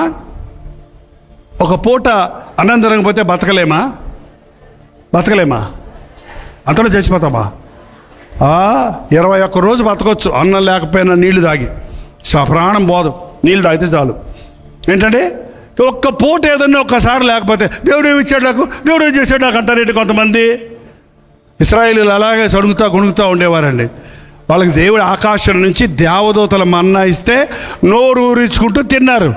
B: ఒక పూట అన్నం తినకపోతే బతకలేమా? అంతలో చచ్చిపోతామా? 21 రోజు బతకొచ్చు అన్నం లేకపోయినా, నీళ్లు తాగి. ప్రాణం పోదు, నీళ్ళు తాగితే చాలు. ఏంటంటే ఒక్క పూట ఏదన్నా ఒక్కసారి లేకపోతే దేవుడు ఏమి ఇచ్చాడు నాకు, దేవుడు ఏం చేశాడు నాకు అంటారేంటి కొంతమంది. ఇశ్రాయేలీలు అలాగే గొణుగుతూ ఉండేవారండి. వాళ్ళకి దేవుడు ఆకాశం నుంచి దేవదూతల మన్నా ఇస్తే నోరు ఊరించుకుంటూ తిన్నారు.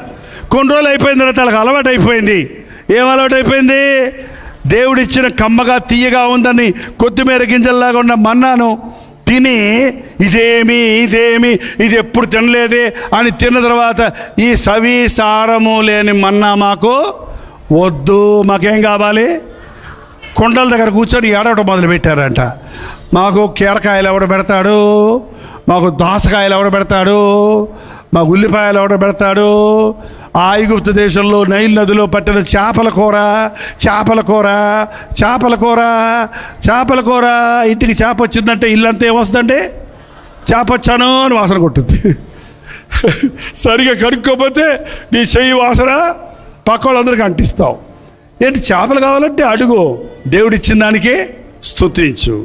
B: కొన్ని రోజులు అయిపోయిన తర్వాత వాళ్ళకి అలవాటు అయిపోయింది. ఏం అలవాటు అయిపోయింది? దేవుడిచ్చిన కమ్మగా తీయగా ఉందని కొత్తిమీర గింజల్లాగా ఉన్న మన్నాను తిని ఇది ఎప్పుడు తినలేదే అని తిన్న తర్వాత ఈ సవి సారము లేని మన్నా మాకు వద్దు, మాకేం కావాలి? కొండల దగ్గర కూర్చొని ఏడవడం మొదలు పెట్టారంట. మాకు కీరకాయలు ఎవడు పెడతాడు, మాకు దోసకాయలు ఎవడు పెడతాడు, మాకు ఉల్లిపాయలు ఎవడు పెడతాడు, ఐగుప్తు దేశంలో నైల్ నదిలో పట్టిన చేపల కూర. ఇంటికి చేప వచ్చిందంటే ఇల్లంతా ఏమొస్తుందండి? చేప వచ్చాను అని వాసన కొట్టుద్ది. సరిగా కడుక్కోపోతే నీ చెయ్యి వాసన పక్క వాళ్ళందరికీ అంటిస్తావు. ఏంటి చేపలు కావాలంటే అడుగు. దేవుడిచ్చిన దానికి స్తుతించు,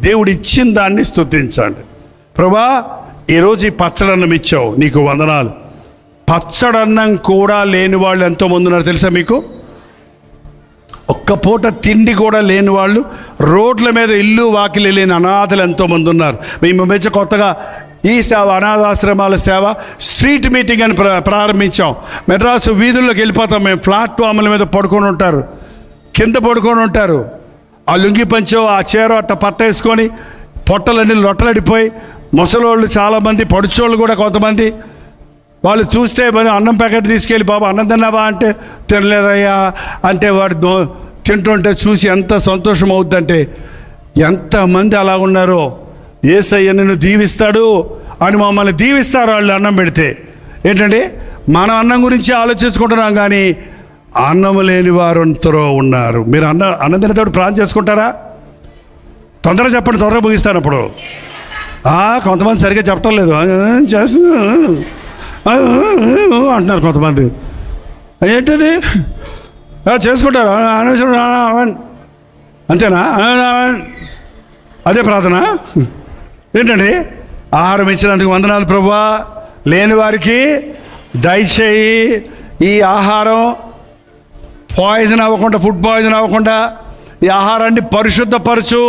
B: దేవుడిచ్చిన దాన్ని స్తుతించండి. ప్రభా, ఈరోజు ఈ పచ్చడన్నం ఇచ్చావు, నీకు వందనాలు. పచ్చడన్నం కూడా లేని వాళ్ళు ఎంతోమంది ఉన్నారు తెలుసా మీకు? ఒక్క పూట తిండి కూడా లేని వాళ్ళు, రోడ్ల మీద ఇల్లు వాకిలి లేని అనాథలు ఎంతోమంది ఉన్నారు. మేము మధ్య కొత్తగా ఈ సేవ, అనాథాశ్రమాల సేవ, స్ట్రీట్ మీటింగ్ అని ప్రారంభించాం. మెడ్రాసు వీధుల్లోకి వెళ్ళిపోతాం మేము. ప్లాట్ఫామ్ల మీద పడుకొని ఉంటారు, కింద పడుకొని ఉంటారు. ఆ లుంగి పంచో ఆ చీర అట్ట పట్టేసుకొని పొట్టలన్నీ లొట్టలడిపోయి ముసలోళ్ళు చాలామంది, పడుచోళ్ళు కూడా కొంతమంది. వాళ్ళు చూస్తే మరి అన్నం ప్యాకెట్ తీసుకెళ్ళి బాబు అన్నం తిన్నావా అంటే తినలేదయ్యా అంటే వాడు తింటుంటే చూసి ఎంత సంతోషం అవుద్దంటే, ఎంతమంది అలా ఉన్నారో. యేసయ్య నిన్ను దీవిస్తాడు అని మమ్మల్ని దీవిస్తారు వాళ్ళు అన్నం పెడితే. ఏంటంటే మనం అన్నం గురించి ఆలోచించుకుంటున్నాం, కానీ అన్నం లేని వారు ఎంతరో ఉన్నారు. మీరు అన్నం తినేటప్పుడు ప్రార్థన చేసుకుంటారా? తొందరగా చెప్పండి, తొందరగా ముగిస్తాను. అప్పుడు కొంతమంది సరిగ్గా చెప్పటం లేదు, అంటున్నారు కొంతమంది. ఏంటది చేసుకుంటారు అంతేనా? అదే ప్రార్థన ఏంటండి? ఆహారం ఇచ్చినందుకు వందనాలు ప్రభువా, లేని వారికి దయచేయి ఈ ఆహారం పాయిజన్ అవ్వకుండా, ఫుడ్ పాయిజన్ అవ్వకుండా ఈ ఆహారాన్ని పరిశుద్ధపరచు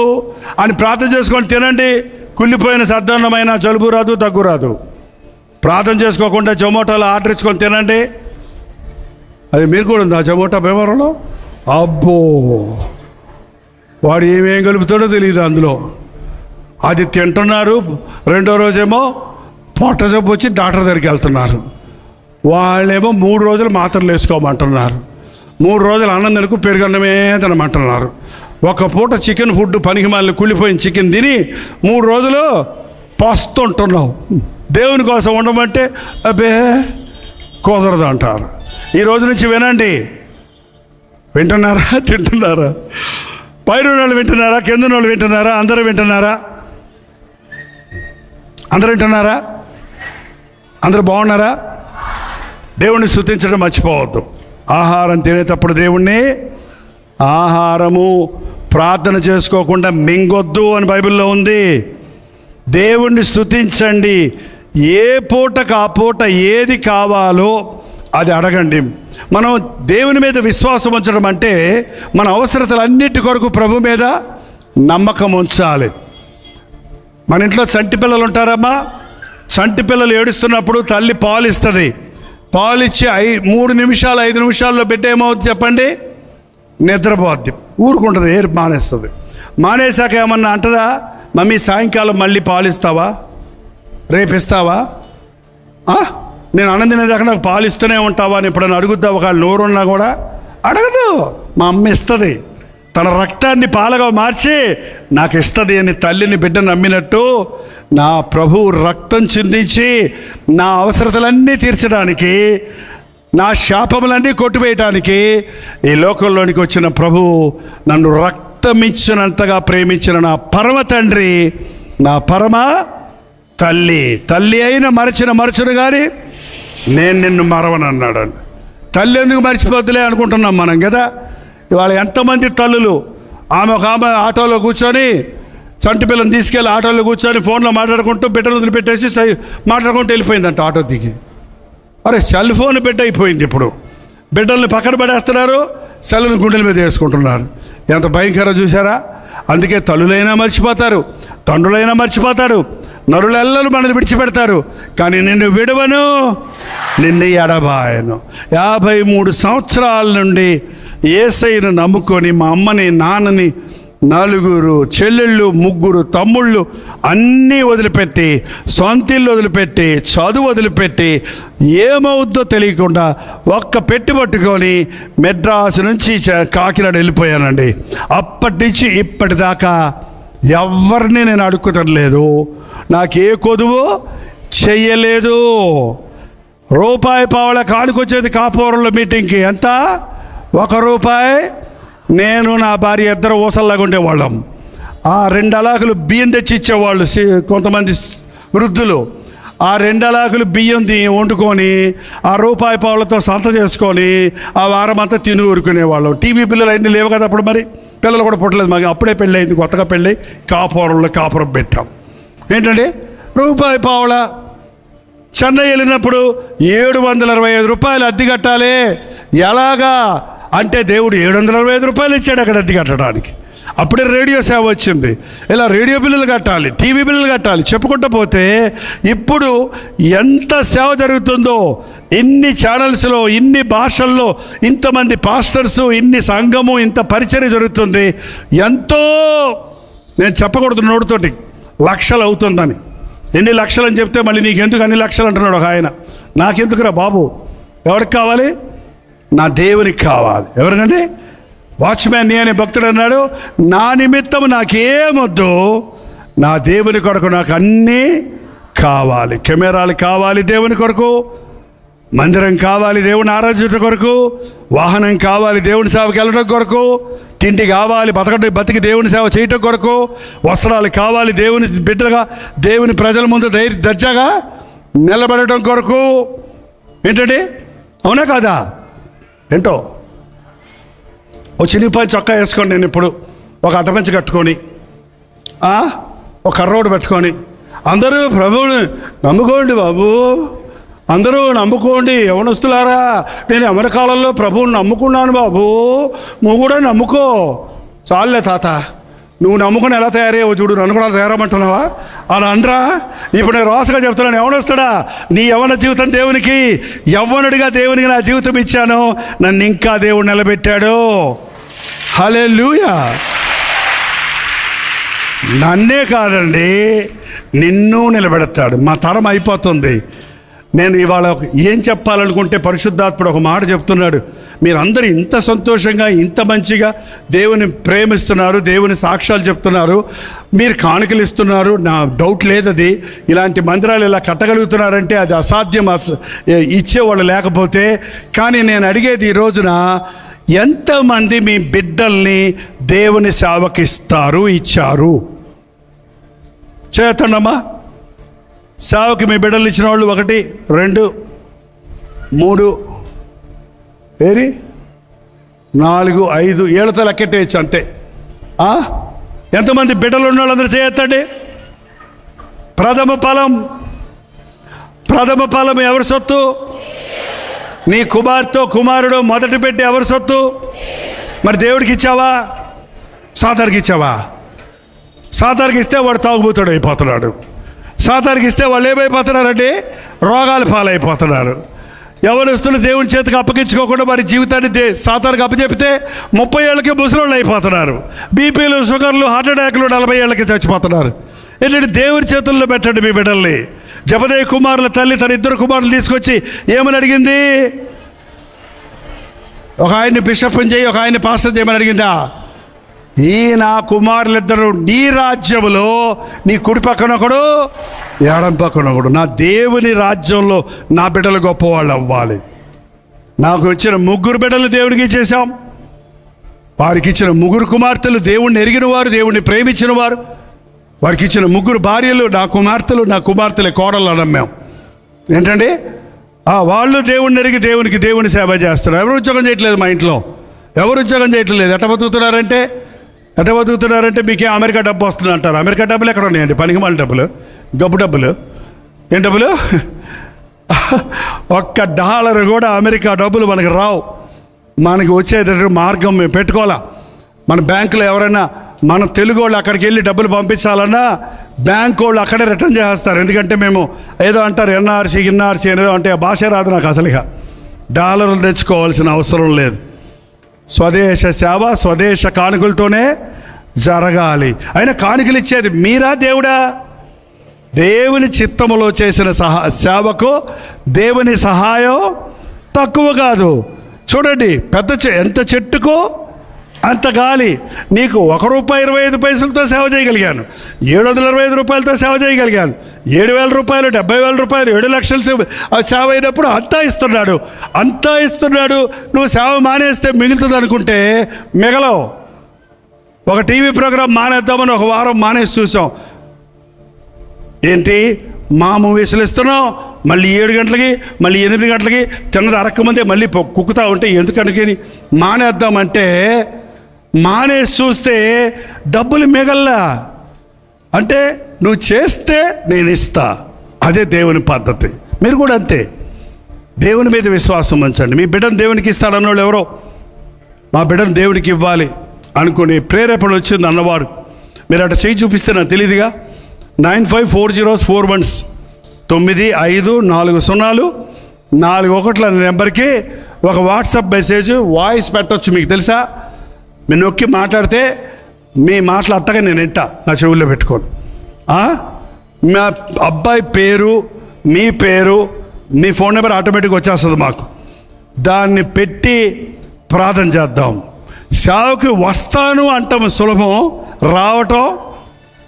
B: అని ప్రార్థన చేసుకొని తినండి. కుళ్ళిపోయిన సద్దన్నమైన జలుబు రాదు, దగ్గు రాదు. ప్రార్థన చేసుకోకుండా జొమాటోలో ఆర్డర్ ఇచ్చుకొని తినండి. అది మీరు కూడా ఉంది ఆ జొమాటో వ్యవహారంలో. అబ్బో, వాడు ఏమేం కలుపుతాడో తెలియదు అందులో. అది తింటున్నారు. రెండో రోజేమో పొట్ట జబ్బు వచ్చి డాక్టర్ దగ్గరికి వెళ్తున్నారు. వాళ్ళేమో 3 రోజులు మాత్రలు వేసుకోమంటున్నారు. 3 రోజులు అన్నం తినకు, పెరుగన్నమే తినమంటున్నారు. ఒక పూట చికెన్ ఫుడ్ పనికి మళ్ళీ కుళ్ళిపోయిన చికెన్ తిని 3 రోజులు పస్తుంటున్నావు. దేవుని కోసం ఉండమంటే అబ్బే కుదరదు అంటారు. ఈ రోజు నుంచి వినండి. వింటున్నారా? తింటున్నారా? పైన వాళ్ళు వింటున్నారా? కింద వాళ్ళు వింటున్నారా? అందరూ వింటున్నారా? అందరూ వింటున్నారా? అందరూ బాగున్నారా? దేవుణ్ణి స్తుతించడం మర్చిపోవద్దు. ఆహారం తినేటప్పుడు దేవుణ్ణి ఆహారము ప్రార్థన చేసుకోకుండా మింగొద్దు అని బైబిల్లో ఉంది. దేవుణ్ణి స్తుతించండి. ఏ పూటకు ఆ పూట ఏది కావాలో అది అడగండి. మనం దేవుని మీద విశ్వాసం ఉంచడం అంటే మన అవసరతలన్నిటి కొరకు ప్రభు మీద నమ్మకం ఉంచాలి. మన ఇంట్లో చంటి పిల్లలు ఉంటారమ్మా. చంటి పిల్లలు ఏడుస్తున్నప్పుడు తల్లి పాలు ఇస్తుంది. పాలు ఇచ్చి 3 నిమిషాలు 5 నిమిషాల్లో బిడ్డ ఏమవుతుంది చెప్పండి? నిద్రపోద్ది, ఊరుకుంటుంది, ఏరు మానేస్తుంది. మానేశాక ఏమన్నా అంటదా? మమ్మీ సాయంకాలం మళ్ళీ పాలు ఇస్తావా, రేపు ఇస్తావా, నేను అన్నం తినేదాకా నాకు పాలు ఇస్తూనే ఉంటావా అని ఎప్పుడైనా అడుగుద్దా? ఒకవేళ నోరున్నా కూడా అడగదు. మా అమ్మ ఇస్తుంది, తన రక్తాన్ని పాలగా మార్చి నాకు ఇస్తుంది అని తల్లిని బిడ్డ నమ్మినట్టు నా ప్రభువు రక్తం చిందించి నా అవసరతలన్నీ తీర్చడానికి, నా శాపములన్నీ కొట్టివేయటానికి ఈ లోకంలోనికి వచ్చిన ప్రభువు నన్ను రక్తమిచ్చినంతగా ప్రేమించిన నా పరమ తండ్రి, నా పరమ తల్లి. తల్లి అయిన మరచును కానీ నేను నిన్ను మరవనన్నాడు. తల్లి ఎందుకు మర్చిపోద్దులే అనుకుంటున్నాం మనం కదా. ఇవాళ ఎంతమంది తల్లులు, ఆమె ఆటోలో కూర్చొని చంటి పిల్లని తీసుకెళ్ళి ఆటోలో కూర్చొని ఫోన్లో మాట్లాడుకుంటూ బిడ్డను వదిలిపెట్టేసి మాట్లాడుకుంటూ వెళ్ళిపోయిందంట ఆటో దిగి. అరే సెల్ ఫోన్ బిడ్డ అయిపోయింది. ఇప్పుడు బిడ్డల్ని పక్కన పడేస్తున్నారు, సెల్ని గుండెల మీద వేసుకుంటున్నారు. ఎంత భయంకరం చూసారా? అందుకే తల్లులైనా మర్చిపోతారు, తండ్రులైనా మర్చిపోతాడు, నరులెల్లరూ మనల్ని విడిచిపెడతారు, కానీ నిన్ను విడవను, నిన్ను ఎడబాయను. 53 సంవత్సరాల నుండి యేసయ్యను నమ్ముకొని మా అమ్మని నాన్నని 4 చెల్లెళ్ళు 3 తమ్ముళ్ళు అన్నీ వదిలిపెట్టి, సొంతిల్లు వదిలిపెట్టి, చదువు వదిలిపెట్టి, ఏమవుద్దో తెలియకుండా ఒక్క పెట్టి పట్టుకొని మెడ్రాస్ నుంచి కాకినాడ వెళ్ళిపోయానండి. అప్పటి నుంచి ఇప్పటిదాకా ఎవరిని నేను అడుక్కుతలేదు, నాకే కొదువు చెయ్యలేదు. రూపాయి పావల కానుకొచ్చేది కాపురంలో మీటింగ్కి. ఎంత? 1 రూపాయి. నేను నా భార్య ఇద్దరు ఊసల్లాగా ఉండేవాళ్ళం. ఆ 2 అలాకులు బియ్యం తెచ్చి ఇచ్చేవాళ్ళు కొంతమంది వృద్ధులు. ఆ 2 అలాకులు బియ్యం వండుకొని ఆ రూపాయి పావులతో సంత చేసుకొని ఆ వారం అంతా తిని ఊరుకునేవాళ్ళం. టీవీ పిల్లలు అయింది లేవు కదా అప్పుడు, మరి పిల్లలు కూడా పుట్టలేదు మాకు. అప్పుడే పెళ్ళి అయింది, కొత్తగా పెళ్ళి కాపురంలో కాపురం పెట్టాం. ఏంటంటే రూపాయి పావుల. చెన్నై వెళ్ళినప్పుడు 725 రూపాయలు అద్దె కట్టాలి. ఎలాగా అంటే దేవుడు 725 రూపాయలు ఇచ్చాడు అక్కడ అద్దె కట్టడానికి. అప్పుడే రేడియో సేవ వచ్చింది. ఇలా రేడియో బిల్లులు కట్టాలి, టీవీ బిల్లులు కట్టాలి, చెప్పుకుంటూ పోతే ఇప్పుడు ఎంత సేవ జరుగుతుందో, ఇన్ని ఛానల్స్లో, ఇన్ని భాషల్లో, ఇంతమంది పాస్టర్సు, ఇన్ని సంఘము, ఇంత పరిచర్య జరుగుతుంది. ఎంతో, నేను చెప్పకూడదు నోటితోటి, లక్షలు అవుతుందని. ఎన్ని లక్షలు అని చెప్తే మళ్ళీ నీకెందుకు అన్ని లక్షలు అంటున్నాడు ఒక ఆయన. నాకెందుకురా బాబు, ఎవరికి కావాలి? నా దేవునికి కావాలి. ఎవరినండి? వాచ్మ్యాన్ అనే భక్తుడు అన్నాడు, నా నిమిత్తం నాకేమొద్దు, నా దేవుని కొరకు నాకు అన్నీ కావాలి. కెమెరాలు కావాలి దేవుని కొరకు, మందిరం కావాలి దేవుని ఆరాధ్యత కొరకు, వాహనం కావాలి దేవుని సేవకి వెళ్ళడం కొరకు, తిండి కావాలి బతికి దేవుని సేవ చేయటం కొరకు, వస్త్రాలు కావాలి దేవుని బిడ్డగా దేవుని ప్రజల ముందు దర్జాగా నిలబడటం కొరకు. ఏంటండి? అవునా కాదా? ఏంటో ఓ చినిగిపోయి చొక్కా వేసుకోండి, నేను ఇప్పుడు ఒక అట్టమంచి కట్టుకొని, ఒక కర్రోడు పెట్టుకొని, అందరూ ప్రభువుని నమ్ముకోండి బాబు, అందరూ నమ్ముకోండి యవనస్తులారా, నేను అమెరికాలలో ప్రభువుని నమ్ముకున్నాను బాబు, నువ్వు కూడా నమ్ముకో. చాలులే తాత, నువ్వు నమ్ముకుని ఎలా తయారయ్యావో చూడు, నన్ను కూడా తయారమంటున్నావా? అలా అనరా? ఇప్పుడు నేను రాసుగా చెప్తున్నాను, యవనస్తుడా, నీ యవన జీవితం దేవునికి, యవ్వనుడిగా దేవునికి నా జీవితం ఇచ్చాను, నన్ను ఇంకా దేవుడు నిలబెట్టాడు. హల్లెలూయా. నన్నే కాదండి, నిన్ను నిలబెడతాడు. మా తరం అయిపోతుంది. నేను ఇవాళ ఏం చెప్పాలనుకుంటే పరిశుద్ధాత్ముడు ఒక మాట చెప్తున్నాడు. మీరందరూ ఇంత సంతోషంగా, ఇంత మంచిగా దేవుని ప్రేమిస్తున్నారు, దేవుని సాక్ష్యాలు చెప్తున్నారు, మీరు కానుకలు ఇస్తున్నారు, నా డౌట్ లేదు అది. ఇలాంటి మందిరాలు ఇలా కట్టగలుగుతున్నారంటే అది అసాధ్యం, ఇచ్చేవాళ్ళు లేకపోతే. కానీ నేను అడిగేది ఈ రోజున, ఎంతమంది మీ బిడ్డల్ని దేవుని సేవకి ఇచ్చారు? చేతండమ్మా. సేవకి మీ బిడ్డలు ఇచ్చిన వాళ్ళు 1, 2, 3, 4, 5 ఏళ్ళతో లెక్కెట్టేయచ్చు అంతే. ఎంతమంది బిడ్డలు ఉన్న వాళ్ళందరూ చేయొద్దండి. ప్రథమ ఫలం ఎవరి సొత్తు? నీ కుమార్తె కుమారుడు మొదటి పెట్టి ఎవరి సొత్తు? మరి దేవుడికి ఇచ్చావా? సాతానికి ఇచ్చావా? సాతానికి ఇస్తే వాడు తాగుబోతాడు అయిపోతున్నాడు. సాతానికి ఇస్తే వాళ్ళు ఏమైపోతున్నారంటే రోగాల పాలైపోతున్నారు. యవనస్తులు దేవుని చేతికి అప్పగించుకోకుండా వారి జీవితాన్ని సాతానికి అప్పచెప్తే 30 ఏళ్ళకి ముసలోళ్ళు అయిపోతున్నారు. బీపీలు, షుగర్లు, హార్ట్ అటాక్లు 40 ఏళ్ళకి చచ్చిపోతున్నారు. ఏంటంటే దేవుని చేతుల్లో పెట్టండి మీ బిడ్డల్ని. జబదయి కుమారుల తల్లి తన 2 కుమారులు తీసుకొచ్చి ఏమని అడిగింది? ఒక ఆయన్ని బిషప్ని చేయి, ఒక ఆయన్ని పాస్టర్ చేయమని అడిగిందా? ఈ నా కుమారులిద్దరూ నీ రాజ్యంలో, నీ కుడి పక్కన ఒకడు, ఎడం పక్కన ఒకడు, నా దేవుని రాజ్యంలో నా బిడ్డలు గొప్పవాళ్ళు అవ్వాలి. నాకు వచ్చిన 3 బిడ్డలు దేవునికి ఇచ్చేసాం. వారికి ఇచ్చిన 3 కుమార్తెలు దేవుణ్ణి ఎరిగిన వారు, దేవుణ్ణి ప్రేమించిన వారు. వారికి ఇచ్చిన 3 భార్యలు నా కుమార్తెలే కోడళ్ళు అన్నాం మేము. ఏంటండి? వాళ్ళు దేవుణ్ణి ఎరిగి దేవుని సేవ చేస్తున్నారు. ఎవరు ఉద్యోగం చేయట్లేదు మా ఇంట్లో, ఎవరు ఉద్యోగం చేయట్లేదు. ఎట్ట బతుకుతున్నారంటే మీకే అమెరికా డబ్బు వస్తుంది అంటారు. అమెరికా డబ్బులు ఎక్కడ ఉన్నాయండి? పనికిమాల డబ్బులు, గబ్బు డబ్బులు. ఏం డబ్బులు? $1 కూడా అమెరికా డబ్బులు మనకి రావు. మనకి వచ్చేటట్టు మార్గం మేము పెట్టుకోవాలా. మన బ్యాంకులో ఎవరైనా మన తెలుగు వాళ్ళు అక్కడికి వెళ్ళి డబ్బులు పంపించాలన్నా బ్యాంక్ వాళ్ళు అక్కడే రిటర్న్ చేస్తారు. ఎందుకంటే మేము ఏదో అంటారు ఎన్ఆర్సీ ఏదో అంటే ఆ భాష రాదు నాకు అసలుగా. డాలర్లు తెచ్చుకోవాల్సిన అవసరం లేదు. స్వదేశ సేవ స్వదేశ కానుకలతోనే జరగాలి. అయినా కానుకలు ఇచ్చేది మీరా దేవుడా? దేవుని చిత్తములో చేసిన సేవకు దేవుని సహాయం తక్కువ కాదు. చూడండి, ఎంత చెట్టుకో అంత గాలి. నీకు ₹1.25 సేవ చేయగలిగాను, 725 రూపాయలతో సేవ చేయగలిగాను, 7,000 రూపాయలు, 70,000 రూపాయలు, 7 లక్షలు సేవ అయినప్పుడు అంతా ఇస్తున్నాడు. నువ్వు సేవ మానేస్తే మిగులుతుంది అనుకుంటే మిగలవు. ఒక టీవీ ప్రోగ్రాం మానేద్దామని ఒక వారం మానేసి చూసాం. ఏంటి మా మూవీస్లు ఇస్తున్నాం, మళ్ళీ 7 గంటలకి, మళ్ళీ 8 గంటలకి, తిన్నది అరక్కమందే మళ్ళీ కుక్కుతా ఉంటే ఎందుకనుకని మానేద్దామంటే మానేసి చూస్తే డబ్బులు మిగల్లా. అంటే నువ్వు చేస్తే నేను ఇస్తా, అదే దేవుని పద్ధతి. మీరు కూడా అంతే, దేవుని మీద విశ్వాసం ఉంచండి. మీ బిడ్డను దేవునికి ఇస్తాడన్నోళ్ళు ఎవరో, మా బిడ్డను దేవునికి ఇవ్వాలి అనుకుని ప్రేరేపణ వచ్చింది అన్నవారు మీరు అటు చేయి చూపిస్తే నాకు తెలియదుగా. 954041 954041 నెంబర్కి ఒక వాట్సాప్ మెసేజ్ వాయిస్ పెట్టవచ్చు. మీకు తెలుసా, మీరు నొక్కి మాట్లాడితే మీ మాటలు అట్టగా నేను వింటా నా చెవుల్లో పెట్టుకోను. మా అబ్బాయి పేరు, మీ పేరు, మీ ఫోన్ నెంబర్ ఆటోమేటిక్గా వచ్చేస్తుంది మాకు. దాన్ని పెట్టి ప్రార్థన చేద్దాం. సేవకి వస్తాను అంటాం సులభం, రావటం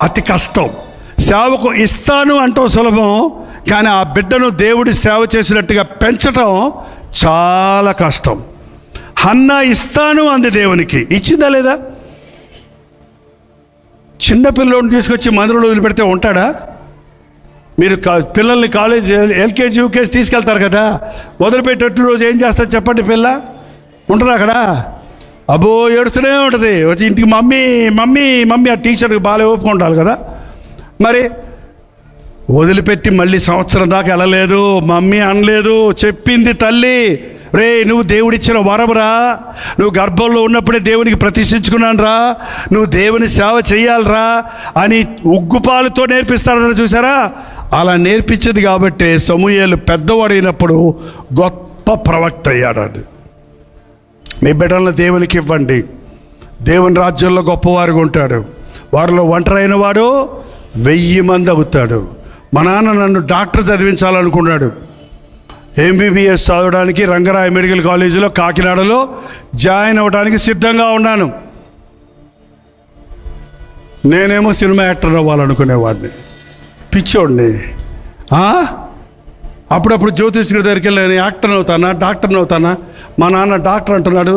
B: అతి కష్టం. సేవకు ఇస్తాను అంటాం సులభం, కానీ ఆ బిడ్డను దేవుడి సేవ చేసినట్టుగా పెంచటం చాలా కష్టం. హన్నా ఇస్తాను అంది దేవునికి, ఇచ్చిందా లేదా? చిన్నపిల్లోని తీసుకొచ్చి మందిరంలో వదిలిపెడితే ఉంటాడా? మీరు పిల్లల్ని కాలేజ్ ఎల్కేజీ యూకేజీ తీసుకెళ్తారు కదా, వదిలిపెట్టేట్టు రోజు ఏం చేస్తారు చెప్పండి? పిల్ల ఉంటుంది అక్కడ, అబ్బో ఏడుస్తూనే ఉంటుంది. వచ్చి ఇంటికి మమ్మీ మమ్మీ మమ్మీ, ఆ టీచర్కి బాగా ఒప్పుకుంటారు కదా. మరి వదిలిపెట్టి మళ్ళీ సంవత్సరం దాకా వెళ్ళలేదు, మమ్మీ అనలేదు. చెప్పింది తల్లి, రే నువ్వు దేవుడిచ్చిన వరమురా, నువ్వు గర్భంలో ఉన్నప్పుడే దేవునికి ప్రతిష్ఠించుకున్నాను రా, నువ్వు దేవుని సేవ చేయాలరా అని ఉగ్గుపాలతో నేర్పిస్తారని చూసారా? అలా నేర్పించింది కాబట్టి సమూయేలు పెద్దవాడైనప్పుడు గొప్ప ప్రవక్త అయ్యాడు. మీ బిడ్డలను దేవునికి ఇవ్వండి, దేవుని రాజ్యంలో గొప్పవారుగా ఉంటాడు. వారిలో ఒంటరైన వాడు 1000 మంది అవుతాడు. మా నాన్న నన్ను డాక్టర్ చదివించాలనుకున్నాడు. ఎంబీబీఎస్ చదవడానికి రంగరాయ మెడికల్ కాలేజీలో కాకినాడలో జాయిన్ అవ్వడానికి సిద్ధంగా ఉన్నాను. నేనేమో సినిమా యాక్టర్ అవ్వాలనుకునేవాడిని, పిచ్చోడిని. అప్పుడప్పుడు జ్యోతిష్కుడి దగ్గరికి వెళ్ళి నేను యాక్టర్ అవుతానా డాక్టర్ని అవుతానా, మా నాన్న డాక్టర్ అంటున్నాడు,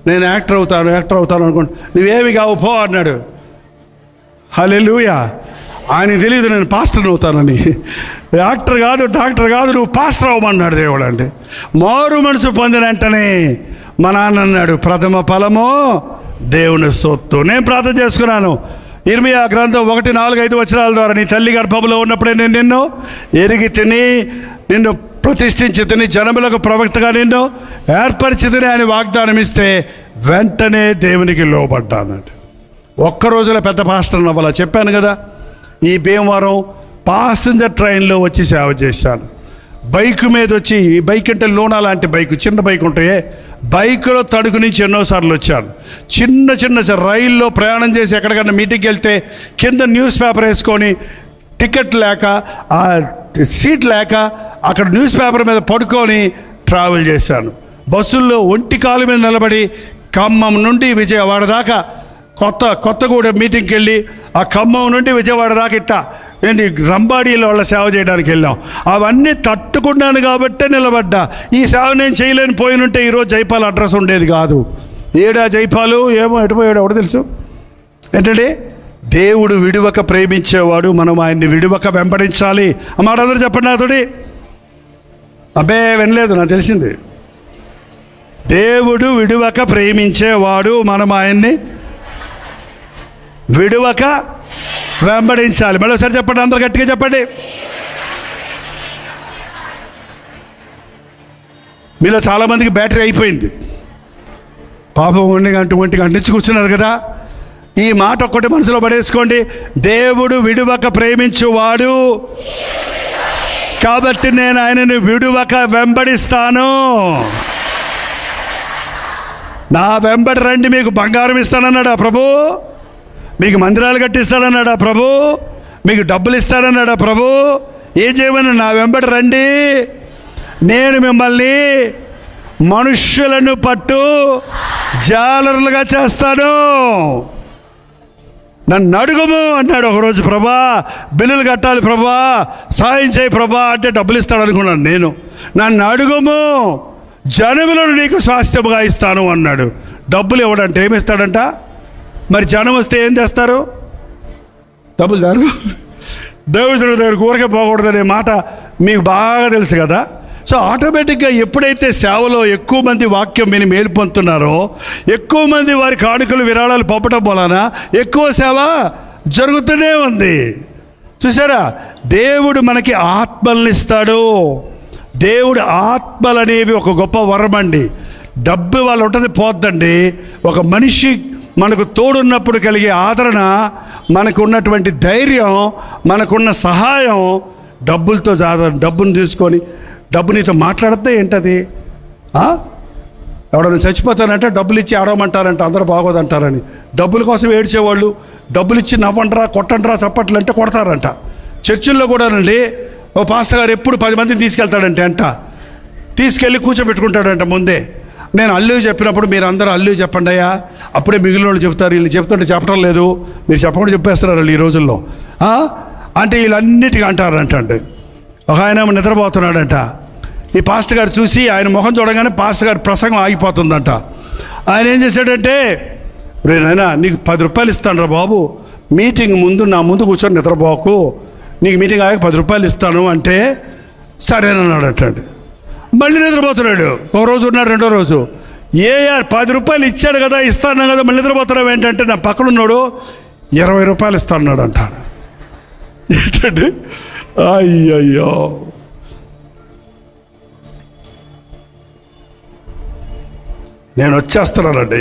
B: నేను యాక్టర్ అవుతాను అనుకుంటా. నువ్వేమి కావు పో అన్నాడు. హల్లెలూయా. ఆయన తెలియదు నేను పాస్టర్ని అవుతానని. యాక్టర్ కాదు డాక్టర్ కాదు, నువ్వు పాస్టర్ అవ్వమన్నాడు దేవుడు. అంటే మారు మనసు పొందిన వెంటనే మా నాన్న అన్నాడు, ప్రథమ ఫలము దేవుని సొత్తు. నేను ప్రార్థన చేసుకున్నాను. ఇర్మియా గ్రంథం 1:4-5 వచనాల ద్వారా, నీ తల్లి గర్భంలో ఉన్నప్పుడే నేను నిన్ను ఎరిగి తిని, నిన్ను ప్రతిష్ఠించి తిని, జనములకు ప్రవక్తగా నిన్ను ఏర్పరిచి తిని అని వాగ్దానం ఇస్తే వెంటనే దేవునికి లోబడ్డానండి. ఒక్కరోజులో పెద్ద పాస్టర్ అవ్వాలా చెప్పాను కదా. ఈ భీమవరం పాసెంజర్ ట్రైన్లో వచ్చి సేవ చేశాను. బైక్ మీద వచ్చి, ఈ బైక్ అంటే లోనా లాంటి బైక్, చిన్న బైక్ ఉంటాయే, బైక్లో తడుకు నుంచి ఎన్నోసార్లు వచ్చాను. చిన్న రైల్లో ప్రయాణం చేసి ఎక్కడికన్నా మీటింగ్కి వెళ్తే కింద న్యూస్ పేపర్ వేసుకొని, టికెట్ లేక, ఆ సీట్ లేక అక్కడ న్యూస్ పేపర్ మీద పడుకొని ట్రావెల్ చేశాను. బస్సుల్లో ఒంటి కాలు మీద నిలబడి ఖమ్మం నుండి విజయవాడ దాకా, కొత్తగూడెం మీటింగ్కి వెళ్ళి ఆ ఖమ్మం నుండి విజయవాడ దాకా ఇట్టా ఏంటి రంబాడీలో వాళ్ళ సేవ చేయడానికి వెళ్ళాం. అవన్నీ తట్టుకున్నాను కాబట్టే నిలబడ్డా. ఈ సేవ నేను చేయలేని పోయినుంటే ఈరోజు జైపాల్ అడ్రస్ ఉండేది కాదు. ఏడా జైపాలు ఏమో ఎటుపోయాడు ఎవడు తెలుసు. ఏంటంటే దేవుడు విడువక ప్రేమించేవాడు, మనం ఆయన్ని విడువక వెంబడించాలి. ఆ మాట అందరూ చెప్పండి నాతోటి. అబ్బే వినలేదు, నాకు తెలిసింది. దేవుడు విడువక ప్రేమించేవాడు, మనం ఆయన్ని విడువక వెంబడించాలి. మరోసారి చెప్పండి, అందరు గట్టిగా చెప్పండి. మీలో చాలామందికి బ్యాటరీ అయిపోయింది, పాపం ఒంటికి అంటించి కూర్చున్నారు కదా. ఈ మాట ఒక్కటి మనసులో పడేసుకోండి, దేవుడు విడువక ప్రేమించువాడు కాబట్టి నేను ఆయనను విడువక వెంబడిస్తాను. నా వెంబడి రండి, మీకు బంగారం ఇస్తానన్నాడా ప్రభు, మీకు మందిరాలు కట్టిస్తానన్నాడా ప్రభు, మీకు డబ్బులు ఇస్తానన్నాడా ప్రభు, ఏం చేయమని? నా వెంబడి రండి, నేను మిమ్మల్ని మనుష్యులను పట్టు జాలరులుగా చేస్తాను. నన్ను అడుగుము అన్నాడు ఒకరోజు. ప్రభా బిల్లులు కట్టాలి ప్రభా, సాయం చేయి ప్రభా అంటే డబ్బులు ఇస్తాడు అనుకున్నాను నేను. నన్ను అడుగుము, జనములను నీకు స్వాస్థ్యముగా ఇస్తాను అన్నాడు. డబ్బులు ఇవ్వడంటే ఏమిస్తాడంట? మరి జనం వస్తే ఏం చేస్తారు? డబ్బులు జరుగు దేవుడి దగ్గరికి ఊరికే పోకూడదనే మాట మీకు బాగా తెలుసు కదా. సో ఆటోమేటిక్గా ఎప్పుడైతే సేవలో ఎక్కువ మంది వాక్యం విని మేలు పొందుతున్నారో, ఎక్కువ మంది వారి కానుకలు విరాళాలు పంపడం వలన ఎక్కువ సేవ జరుగుతూనే ఉంది. చూసారా, దేవుడు మనకి ఆత్మల్ని ఇస్తాడు. దేవుడు ఆత్మలు అనేవి ఒక గొప్ప వరం అండి. డబ్బు వాళ్ళు ఉంటుంది పోద్దండి. ఒక మనిషి మనకు తోడున్నప్పుడు కలిగే ఆదరణ, మనకు ఉన్నటువంటి ధైర్యం, మనకున్న సహాయం డబ్బులతో డబ్బును తీసుకొని డబ్బు నీతో మాట్లాడితే ఏంటది? ఎవడన్నా చచ్చిపోతానంటే డబ్బులు ఇచ్చి ఆడమంటారంట, అందరూ బాగోదంటారని. డబ్బుల కోసం ఏడ్చేవాళ్ళు డబ్బులు ఇచ్చి నవ్వండ్రా, కొట్టండ్రా, చప్పట్లు అంటే కొడతారంట. చర్చిల్లో కూడానండి ఓ పాస్టర్ గారు ఎప్పుడు 10 మందిని తీసుకెళ్తాడంటే తీసుకెళ్ళి కూర్చోబెట్టుకుంటాడంట ముందే. నేను అల్లు చెప్పినప్పుడు మీరు అందరూ అల్లు చెప్పండి అయ్యా, అప్పుడే మిగిలిన వాళ్ళు చెప్తారు. వీళ్ళు చెప్తుంటే చెప్పడం లేదు, మీరు చెప్పకుండా చెప్పేస్తున్నారు వాళ్ళు ఈ రోజుల్లో అంటే వీళ్ళన్నిటికీ అంటారంటండి. ఒక ఆయన నిద్రపోతున్నాడంట. ఈ పాస్టర్ గారు చూసి ఆయన ముఖం చూడగానే పాస్టర్ గారి ప్రసంగం ఆగిపోతుందంట. ఆయన ఏం చేశాడంటే, నాయనా నీకు 10 రూపాయలు ఇస్తాను రా బాబు, మీటింగ్ ముందు నా ముందు కూర్చొని నిద్రపోకు, నీకు మీటింగ్ ఆగి 10 రూపాయలు ఇస్తాను అంటే సరేనన్నాడటండి. మళ్ళీ నిద్రపోతున్నాడు. ఒక రోజు ఉన్నాడు, రెండో రోజు 10 రూపాయలు ఇచ్చాడు కదా, ఇస్తాను కదా, మళ్ళీ నిద్రపోతున్నావు ఏంటంటే నా పక్కన ఉన్నాడు 20 రూపాయలు ఇస్తాడు అంటాడు. ఏంటండి? అయ్యయ్యో, నేను వచ్చేస్తున్నానండి.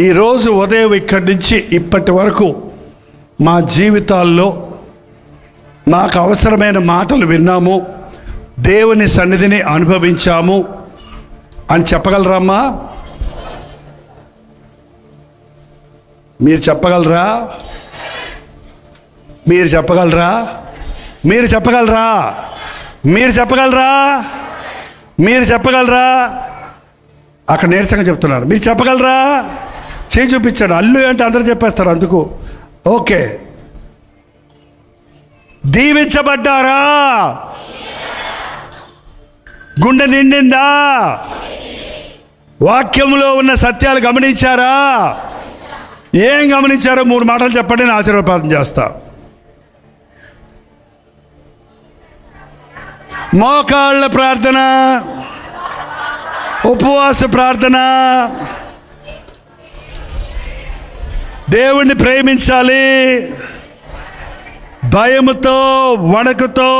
B: ఈరోజు ఉదయం ఇక్కడి నుంచి ఇప్పటి వరకు మా జీవితాల్లో మాకు అవసరమైన మాటలు విన్నాము, దేవుని సన్నిధిని అనుభవించాము అని చెప్పగలరమ్మా? మీరు చెప్పగలరా? మీరు చెప్పగలరా? మీరు చెప్పగలరా? మీరు చెప్పగలరా? మీరు చెప్పగలరా? అక్కడ నీరసంగా చెప్తున్నారు. మీరు చెప్పగలరా? చేయి చూపించాడు. అల్లు అంటే అందరూ చెప్పేస్తారు. అందుకు ఓకే. దీవించబడ్డారా? గుండె నిండిందా? వాక్యంలో ఉన్న సత్యాలు గమనించారా? ఏం గమనించారో 3 మాటలు చెప్పండి, నేను ఆశీర్వాదం చేస్తా. మోకాళ్ళ ప్రార్థన, ఉపవాస ప్రార్థన, దేవుణ్ణి ప్రేమించాలి, భయముతో వణకుతో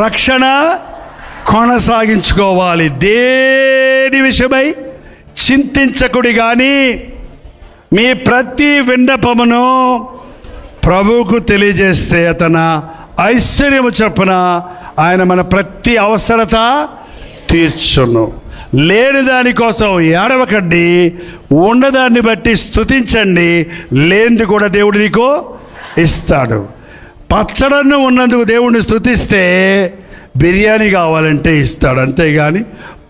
B: రక్షణ కొనసాగించుకోవాలి. దేని విషయమై చింతించకుడి కానీ మీ ప్రతి విన్నపమును ప్రభువుకు తెలియజేస్తే అతను ఐశ్వర్యము చొప్పున ఆయన మన ప్రతి అవసరత తీర్చును. లేని దానికోసం ఏడవకండి, ఉన్నదాన్ని బట్టి స్తుతించండి, లేనిది కూడా దేవుడు నీకు ఇస్తాడు. పచ్చడన్నం ఉన్నందుకు దేవుడిని స్తుతిస్తే బిర్యానీ కావాలంటే ఇస్తాడు, అంతేగాని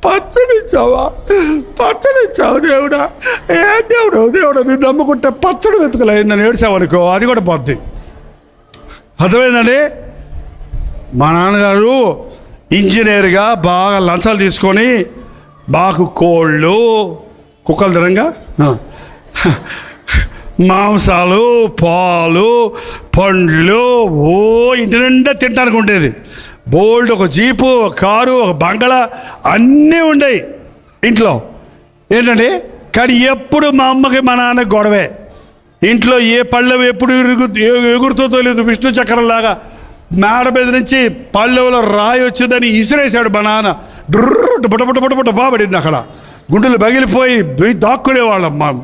B: పచ్చడి ఇచ్చావా, పచ్చడి ఇచ్చావు దేవుడా, ఏ దేవుడు దేవుడు నేను నమ్ముకుంటే పచ్చడి వెతుకలే నన్ను ఏడ్చావనుకో, అది కూడా పోద్ది. అర్థమైందండి? మా నాన్నగారు ఇంజనీర్గా బాగా లంచాలు తీసుకొని బాగా కోళ్ళు, కుక్కల దరంగా మాంసాలు, పాలు, పండ్లు ఇంటి నిండా తింటానికి ఉండేది. బోల్డ్ ఒక జీపు, ఒక కారు, ఒక బంగళా అన్నీ ఉండేవి ఇంట్లో. ఏంటండి? కానీ ఎప్పుడు మా అమ్మకి మా నాన్నకి గొడవే. ఇంట్లో ఏ పళ్ళెం ఎప్పుడు ఎగురుతో లేదు, విష్ణు చక్రంలాగా మేడ మీద నుంచి పళ్ళెంలో రాయి వచ్చిందని ఇసిరేసాడు మా నాన్న. డ్రుర్రు బుటబుట బాబడింది. అక్కడ గుండెలు పగిలిపోయి దాక్కునేవాళ్ళం.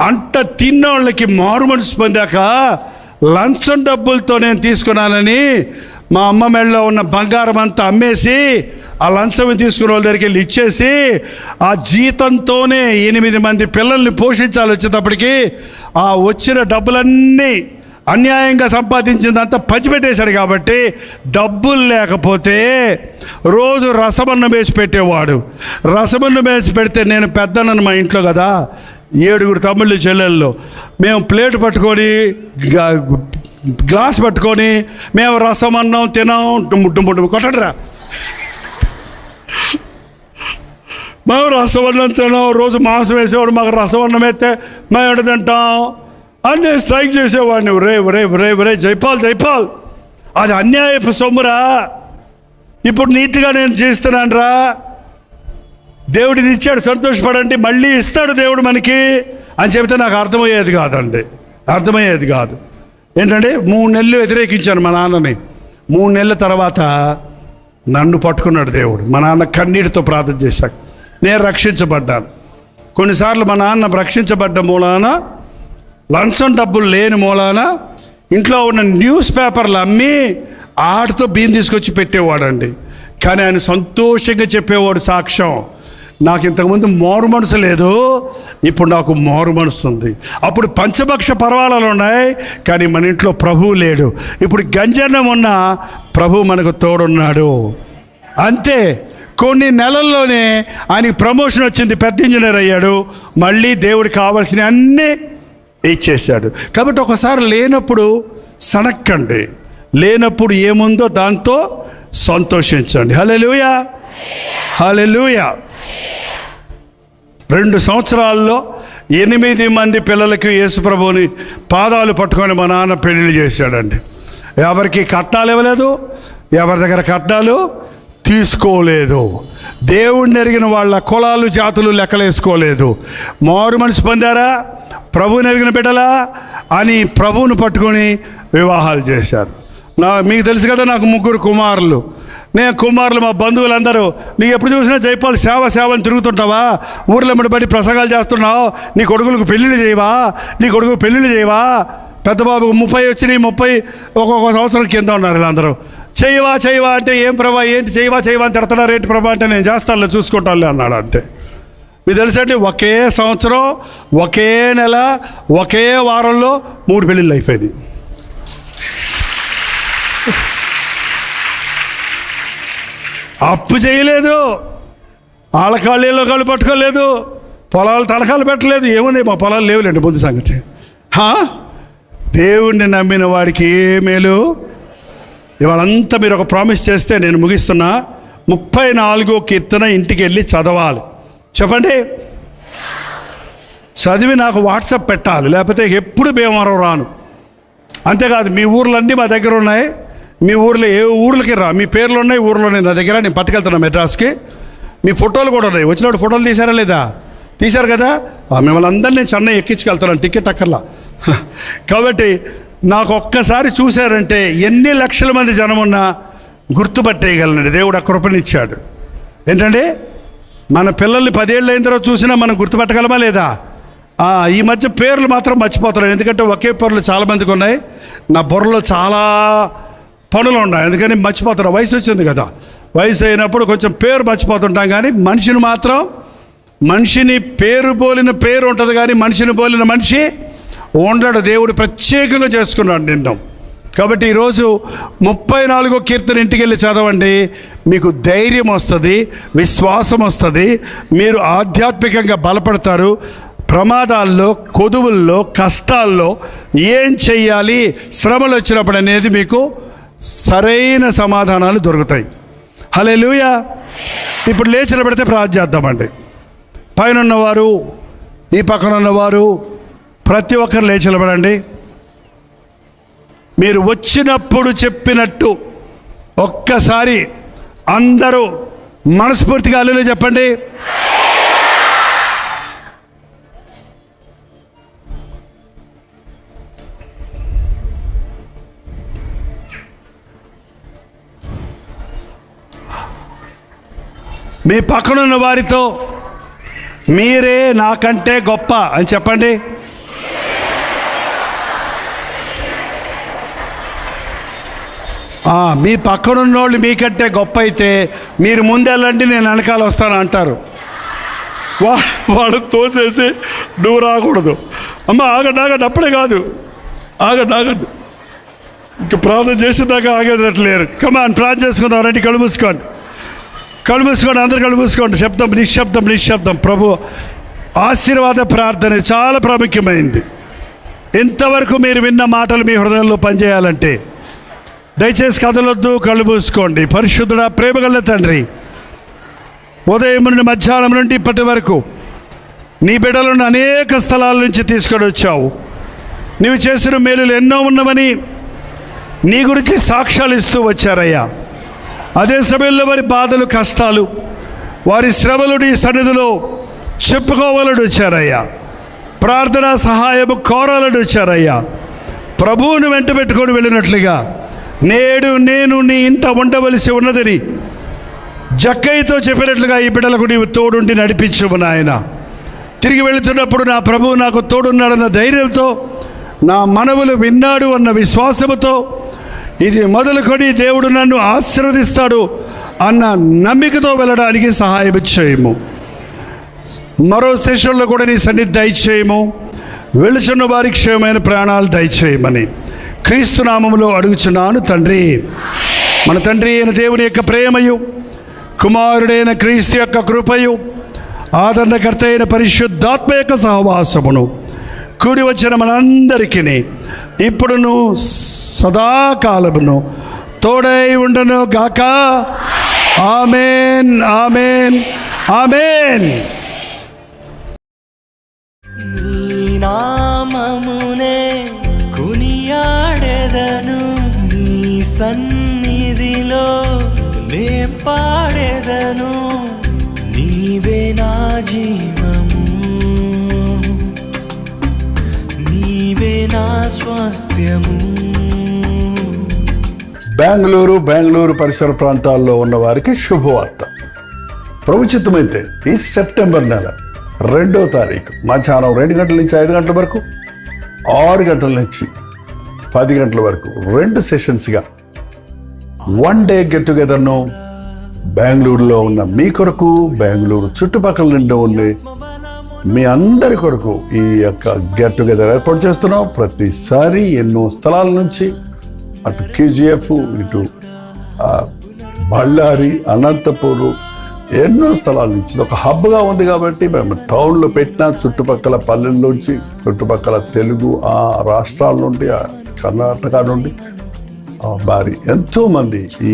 B: అంట తిన్నోళ్ళకి మారు మనసు పొందాక లంచం డబ్బులతో నేను తీసుకున్నానని మా అమ్మ మెడలో ఉన్న బంగారం అంతా అమ్మేసి ఆ లంచం తీసుకున్న వాళ్ళ దగ్గరికి వెళ్ళి ఇచ్చేసి ఆ జీతంతోనే 8 మంది పిల్లల్ని పోషించాలి. వచ్చేటప్పటికి ఆ వచ్చిన డబ్బులన్నీ అన్యాయంగా సంపాదించిందంతా పంచిపెట్టేశాడు. కాబట్టి డబ్బులు లేకపోతే రోజు రసమన్నం వేసి పెట్టేవాడు. రసమన్నం వేసి పెడితే నేను పెద్దనన్ను మా ఇంట్లో కదా, 7 తమ్ముళ్ళు చెల్లెళ్ళు, మేము ప్లేట్ పట్టుకొని గ్లాస్ పట్టుకొని మేము రసమన్నం తినాం. డుమ్ము కొట్టడరా, మేము రసమన్నం తినాం. రోజు మాంసం వేసేవాడు, మాకు రసమన్నం వేస్తే మేము ఎడ తింటాం అని నేను స్ట్రైక్ చేసేవాడిని. రే జైపాల్, అది అన్యాయపు సొమ్మురా, ఇప్పుడు నీట్గా నేను చేస్తున్నాను రా, దేవుడిది ఇచ్చాడు సంతోషపడండి, మళ్ళీ ఇస్తాడు దేవుడు మనకి అని చెబితే నాకు అర్థమయ్యేది కాదండి. అర్థమయ్యేది కాదు. ఏంటంటే 3 నెలలు వ్యతిరేకించాను మా నాన్నని. 3 నెలల తర్వాత నన్ను పట్టుకున్నాడు దేవుడు. మా నాన్న కన్నీటితో ప్రార్థన చేశాడు, నేను రక్షించబడ్డాను. కొన్నిసార్లు మా నాన్న రక్షించబడ్డ మూలాన, లంచం డబ్బులు లేని మూలాన ఇంట్లో ఉన్న న్యూస్ పేపర్లు అమ్మి ఆడితో బియ్యం తీసుకొచ్చి పెట్టేవాడండి. కానీ ఆయన సంతోషంగా చెప్పేవాడు సాక్ష్యం, నాకు ఇంతకుముందు మారు మనసు లేదు, ఇప్పుడు నాకు మారు మనసు ఉంది. అప్పుడు పంచభక్ష పర్వాలు ఉన్నాయి, కానీ మన ఇంట్లో ప్రభువు లేడు. ఇప్పుడు గంజన్నం ఉన్న ప్రభువు మనకు తోడున్నాడు. అంతే, కొన్ని నెలల్లోనే ఆయనకి ప్రమోషన్ వచ్చింది, పెద్ద ఇంజనీర్ అయ్యాడు. మళ్ళీ దేవుడికి కావాల్సిన అన్నీ ఇచ్చేశాడు. కాబట్టి ఒకసారి లేనప్పుడు సనక్కండి, లేనప్పుడు ఏముందో దాంతో సంతోషించండి. హల్లెలూయా, హల్లెలూయా. 2 సంవత్సరాల్లో 8 మంది పిల్లలకి యేసుప్రభుని పాదాలు పట్టుకొని మా నాన్న పెళ్ళిళ్ళు చేశాడండి. ఎవరికి కట్నాలు ఇవ్వలేదు, ఎవరి దగ్గర కట్నాలు తీసుకోలేదు. దేవుణ్ణి ఎరిగిన వాళ్ళ కులాలు జాతులు లెక్కలేసుకోలేదు. మారు మనసు పొందారా, ప్రభువుని ఎరిగిన బిడ్డలా అని ప్రభువును పట్టుకొని వివాహాలు చేశారు. మీకు తెలుసు కదా, నాకు 3 కుమారులు. నేను కుమారులు, మా బంధువులందరూ, నీకు ఎప్పుడు చూసినా జైపాల్ సేవ అని తిరుగుతుంటావా, ఊర్లో బడి ప్రసంగాలు చేస్తున్నావు, నీ కొడుకులకు పెళ్ళిళ్ళు చేయవా, నీ కొడుకు పెళ్ళిళ్ళు చేయవా. పెద్ద బాబుకు 30 వచ్చినాయి, 30 ఒక్కొక్క సంవత్సరం కింద ఉన్నారు వీళ్ళందరూ. చేయవా అంటే, ఏం ప్రభా ఏంటి చేయవా అని తిడతారు. ఏంటి ప్రభా అంటే, నేను చేస్తానులే చూసుకుంటానులే అన్నాడు. అంతే. మీకు తెలుసండి, ఒకే సంవత్సరం, ఒకే నెల, ఒకే వారంలో 3 పెళ్ళిళ్ళు అయిపోయింది. అప్పు చేయలేదు, వాళ్ళ కాళ్ళలో కాళ్ళు పట్టుకోలేదు, పొలాలు తలకాలు పెట్టలేదు. ఏముంది, మా పొలాలు లేవులేండి ముందు సంగతి. దేవుణ్ణి నమ్మిన వాడికి ఏ మేలు. ఇవాళంతా మీరు ఒక ప్రామిస్ చేస్తే నేను ముగిస్తున్నా. 34వ కీర్తన ఇంటికి వెళ్ళి చదవాలి. చెప్పండి, చదివి నాకు వాట్సాప్ పెట్టాలి, లేకపోతే ఎప్పుడు భీమవరం రాను. అంతేకాదు, మీ ఊర్లన్నీ మా దగ్గర ఉన్నాయి. మీ ఊర్లో ఏ ఊర్లకి రా, మీ పేర్లు ఉన్నాయి, ఊర్లో ఉన్నాయి నా దగ్గర. నేను పట్టుకెళ్తున్నా మెడ్రాస్కి. మీ ఫోటోలు కూడా ఉన్నాయి. వచ్చినప్పుడు ఫోటోలు తీశారా లేదా? తీశారు కదా. మిమ్మల్ని అందరినీ నేను చెన్నై ఎక్కించుకెళ్తాను, టికెట్ అక్కర్లా. కాబట్టి నాకు ఒక్కసారి చూశారంటే ఎన్ని లక్షల మంది జనం ఉన్నా గుర్తుపట్టేయగలనండి. దేవుడు ఆ కృపనిచ్చాడు. ఏంటంటే, మన పిల్లల్ని 10 ఏళ్ళు అయిన తర్వాత చూసినా మనం గుర్తుపట్టగలమా లేదా? ఈ మధ్య పేర్లు మాత్రం మర్చిపోతారు. ఎందుకంటే ఒకే పేర్లు చాలామందికి ఉన్నాయి. నా బుర్రలో చాలా పనులు ఉన్నాయి, అందుకని మర్చిపోతారు. వయసు వచ్చింది కదా, వయసు అయినప్పుడు కొంచెం పేరు మర్చిపోతుంటాం. కానీ మనిషిని మాత్రం, మనిషిని పేరు పోలిన పేరు ఉంటుంది, కానీ మనిషిని పోలిన మనిషి ఉండడు. దేవుడు ప్రత్యేకంగా చేసుకున్నాడు నిండం. కాబట్టి ఈరోజు 34వ కీర్తన ఇంటికి వెళ్ళి చదవండి. మీకు ధైర్యం వస్తుంది, విశ్వాసం వస్తుంది, మీరు ఆధ్యాత్మికంగా బలపడతారు. ప్రమాదాల్లో, కొదువుల్లో, కష్టాల్లో ఏం చెయ్యాలి, శ్రమలు వచ్చినప్పుడు అనేది మీకు సరైన సమాధానాలు దొరుకుతాయి. హల్లెలూయా. ఇప్పుడు లేచి నిలబడితే ప్రార్థన చేద్దామండి. పైన ఉన్నవారు, ఈ పక్కన ఉన్నవారు, ప్రతి ఒక్కరు లేచి నిలబడండి. మీరు వచ్చినప్పుడు చెప్పినట్టు ఒక్కసారి అందరూ మనస్ఫూర్తిగా హల్లెలూయా చెప్పండి. మీ పక్కనున్న వారితో మీరే నాకంటే గొప్ప అని చెప్పండి. మీ పక్కనున్న వాళ్ళు మీకంటే గొప్ప అయితే మీరు ముందెళ్ళండి, నేను వెనకాల వస్తాను అంటారు. వాళ్ళు తోసేసి నువ్వు రాకూడదు. అమ్మ ఆగండి, అప్పుడే కాదు, ఆగండి. ఇంక ప్రార్థన చేసేదాకా ఆగేదట్లేరు. కమాన్, ప్రార్థన చేసుకుందాం. రండి, కళ్ళు మూసుకోండి, అందరు కళ్ళు మూసుకోండి. నిశ్శబ్దం. ప్రభు ఆశీర్వాద ప్రార్థన చాలా ప్రాముఖ్యమైంది. ఇంతవరకు మీరు విన్న మాటలు మీ హృదయంలో పనిచేయాలంటే దయచేసి కదలొద్దు, కళ్ళు మూసుకోండి. పరిశుద్ధుడా, ప్రేమగల తండ్రి, ఉదయం నుండి మధ్యాహ్నం నుండి ఇప్పటి వరకు నీ బిడ్డలను అనేక స్థలాల నుంచి తీసుకొని వచ్చావు. నీవు చేసిన మేలులు ఎన్నో ఉన్నవని నీ గురించి సాక్ష్యాలు ఇస్తూ వచ్చారయ్యా. అదే సమయంలో వారి బాధలు, కష్టాలు, వారి శ్రమలు నీ సన్నిధిలో చెప్పుకోవాలని వచ్చారయ్యా. ప్రార్థనా సహాయము కోరాలని వచ్చారయ్యా. ప్రభువును వెంట పెట్టుకొని వెళ్ళినట్లుగా నేడు నేను నీ ఇంట ఉండవలసి ఉన్నదని జక్కయ్యతో చెప్పినట్లుగా ఈ బిడ్డలకు నీవు తోడుండి నడిపించుము నాయన. తిరిగి వెళుతున్నప్పుడు నా ప్రభువు నాకు తోడున్నాడన్న ధైర్యంతో, నా మనవులు విన్నాడు అన్న విశ్వాసముతో, ఇది మొదలుకొని దేవుడు నన్ను ఆశీర్వదిస్తాడు అన్న నమ్మికతో వెళ్ళడానికి సహాయం చేయము. మరో సెషన్లో కూడా నీ సన్నిధి దయచేయము. వెళుచున్న వారి క్షేమమైన ప్రాణాలు దయచేయమని క్రీస్తు నామములో అడుగుచున్నాను తండ్రి. మన తండ్రి అయిన దేవుని యొక్క ప్రేమయు, కుమారుడైన క్రీస్తు యొక్క కృపయు, ఆదరణకర్త అయిన పరిశుద్ధాత్మ యొక్క సహవాసమును కూడి వచ్చిన మనందరికీ ఇప్పుడును సదాకాలమును తోడై ఉండను గాక. ఆమేన్, ఆమేన్, ఆమేన్.
C: నీ నామమునే కొనియాడెదను, నీ సన్నిధిలో నే పాడెదను. నీవే నా జీవము, నీవే నా స్వాస్థ్యము.
B: బెంగళూరు పరిసర ప్రాంతాల్లో ఉన్న వారికి శుభవార్త. ప్రభుచిత్తమైతే ఈ సెప్టెంబర్ నెల 2వ తారీఖు మధ్యాహ్నం 2 గంటల నుంచి 5 గంటల వరకు, 6 గంటల నుంచి 10 గంటల వరకు 2 సెషన్స్గా 1 డే గెట్ టుగెదర్ను బెంగళూరులో ఉన్న మీ కొరకు, బెంగళూరు చుట్టుపక్కల నుండి ఉండే మీ అందరి కొరకు ఈ యొక్క గెట్ టుగెదర్ ఏర్పాటు చేస్తున్నాం. ప్రతిసారి ఎన్నో స్థలాల నుంచి, అటు కేజీఎఫ్, ఇటు బళ్ళారి, అనంతపూరు, ఎన్నో స్థలాల నుంచి ఒక హబ్గా ఉంది. కాబట్టి మేము టౌన్లో పెట్టిన చుట్టుపక్కల పల్లెల్లోంచి, చుట్టుపక్కల తెలుగు ఆ రాష్ట్రాల నుండి, కర్ణాటక నుండి భారీ ఎంతోమంది ఈ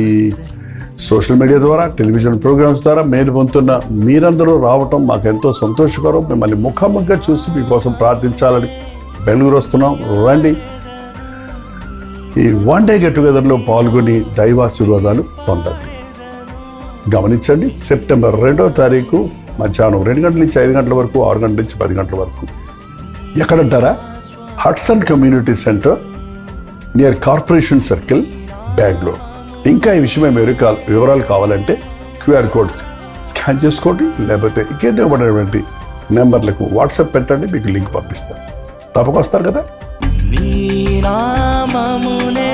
B: సోషల్ మీడియా ద్వారా, టెలివిజన్ ప్రోగ్రామ్స్ ద్వారా మేలు పొందుతున్న మీరందరూ రావటం మాకు ఎంతో సంతోషకరం. మిమ్మల్ని ముఖాముఖిగా చూసి మీకోసం ప్రార్థించాలని బెంగళూరు వస్తున్నాం. రండి, ఈ 1 డే గెట్ టుగెదర్లో పాల్గొని దైవాశీర్వాదాలు పొందండి. గమనించండి, సెప్టెంబర్ 2వ తారీఖు మధ్యాహ్నం 2 గంటల నుంచి 5 గంటల వరకు, 6 గంటల నుంచి 10 గంటల వరకు. ఎక్కడంటారా? Hudson community centre near corporation circle, Bengaluru. ఇంకా ఈ విషయమే వివరాలు కావాలంటే QR కోడ్ స్కాన్ చేసుకోండి, లేకపోతే ఇంకేదో ఇవ్వబడినటువంటి నెంబర్లకు వాట్సాప్ పెట్టండి, మీకు లింక్ పంపిస్తాను. తప్పక వస్తారు కదా.
C: నీ నామమునే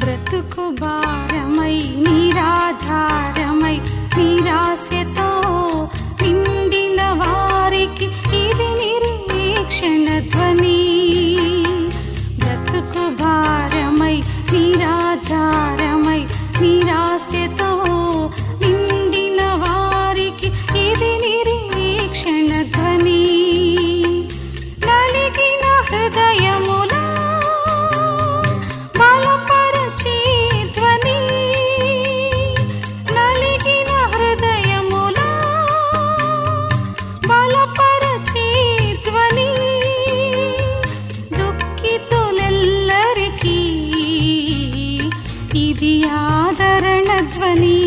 A: బ్రతుకు భారమై నిరాధారమై నిరాశతో నిండిన వారికి ఇది నిరీక్షణ ధ్వని. బ్రతుకు భారమై నిరాధారమై నిరాశతో నిండిన వారికి ఇది నిరీక్షణ ధ్వని. నలిగిన హృదయముల బలపరచి ధ్వని, నలిగిన హృదయముల బలపరచి ధ్వని. దుఃఖితులెల్లరికీ ఇది ఆదరణ ధ్వని.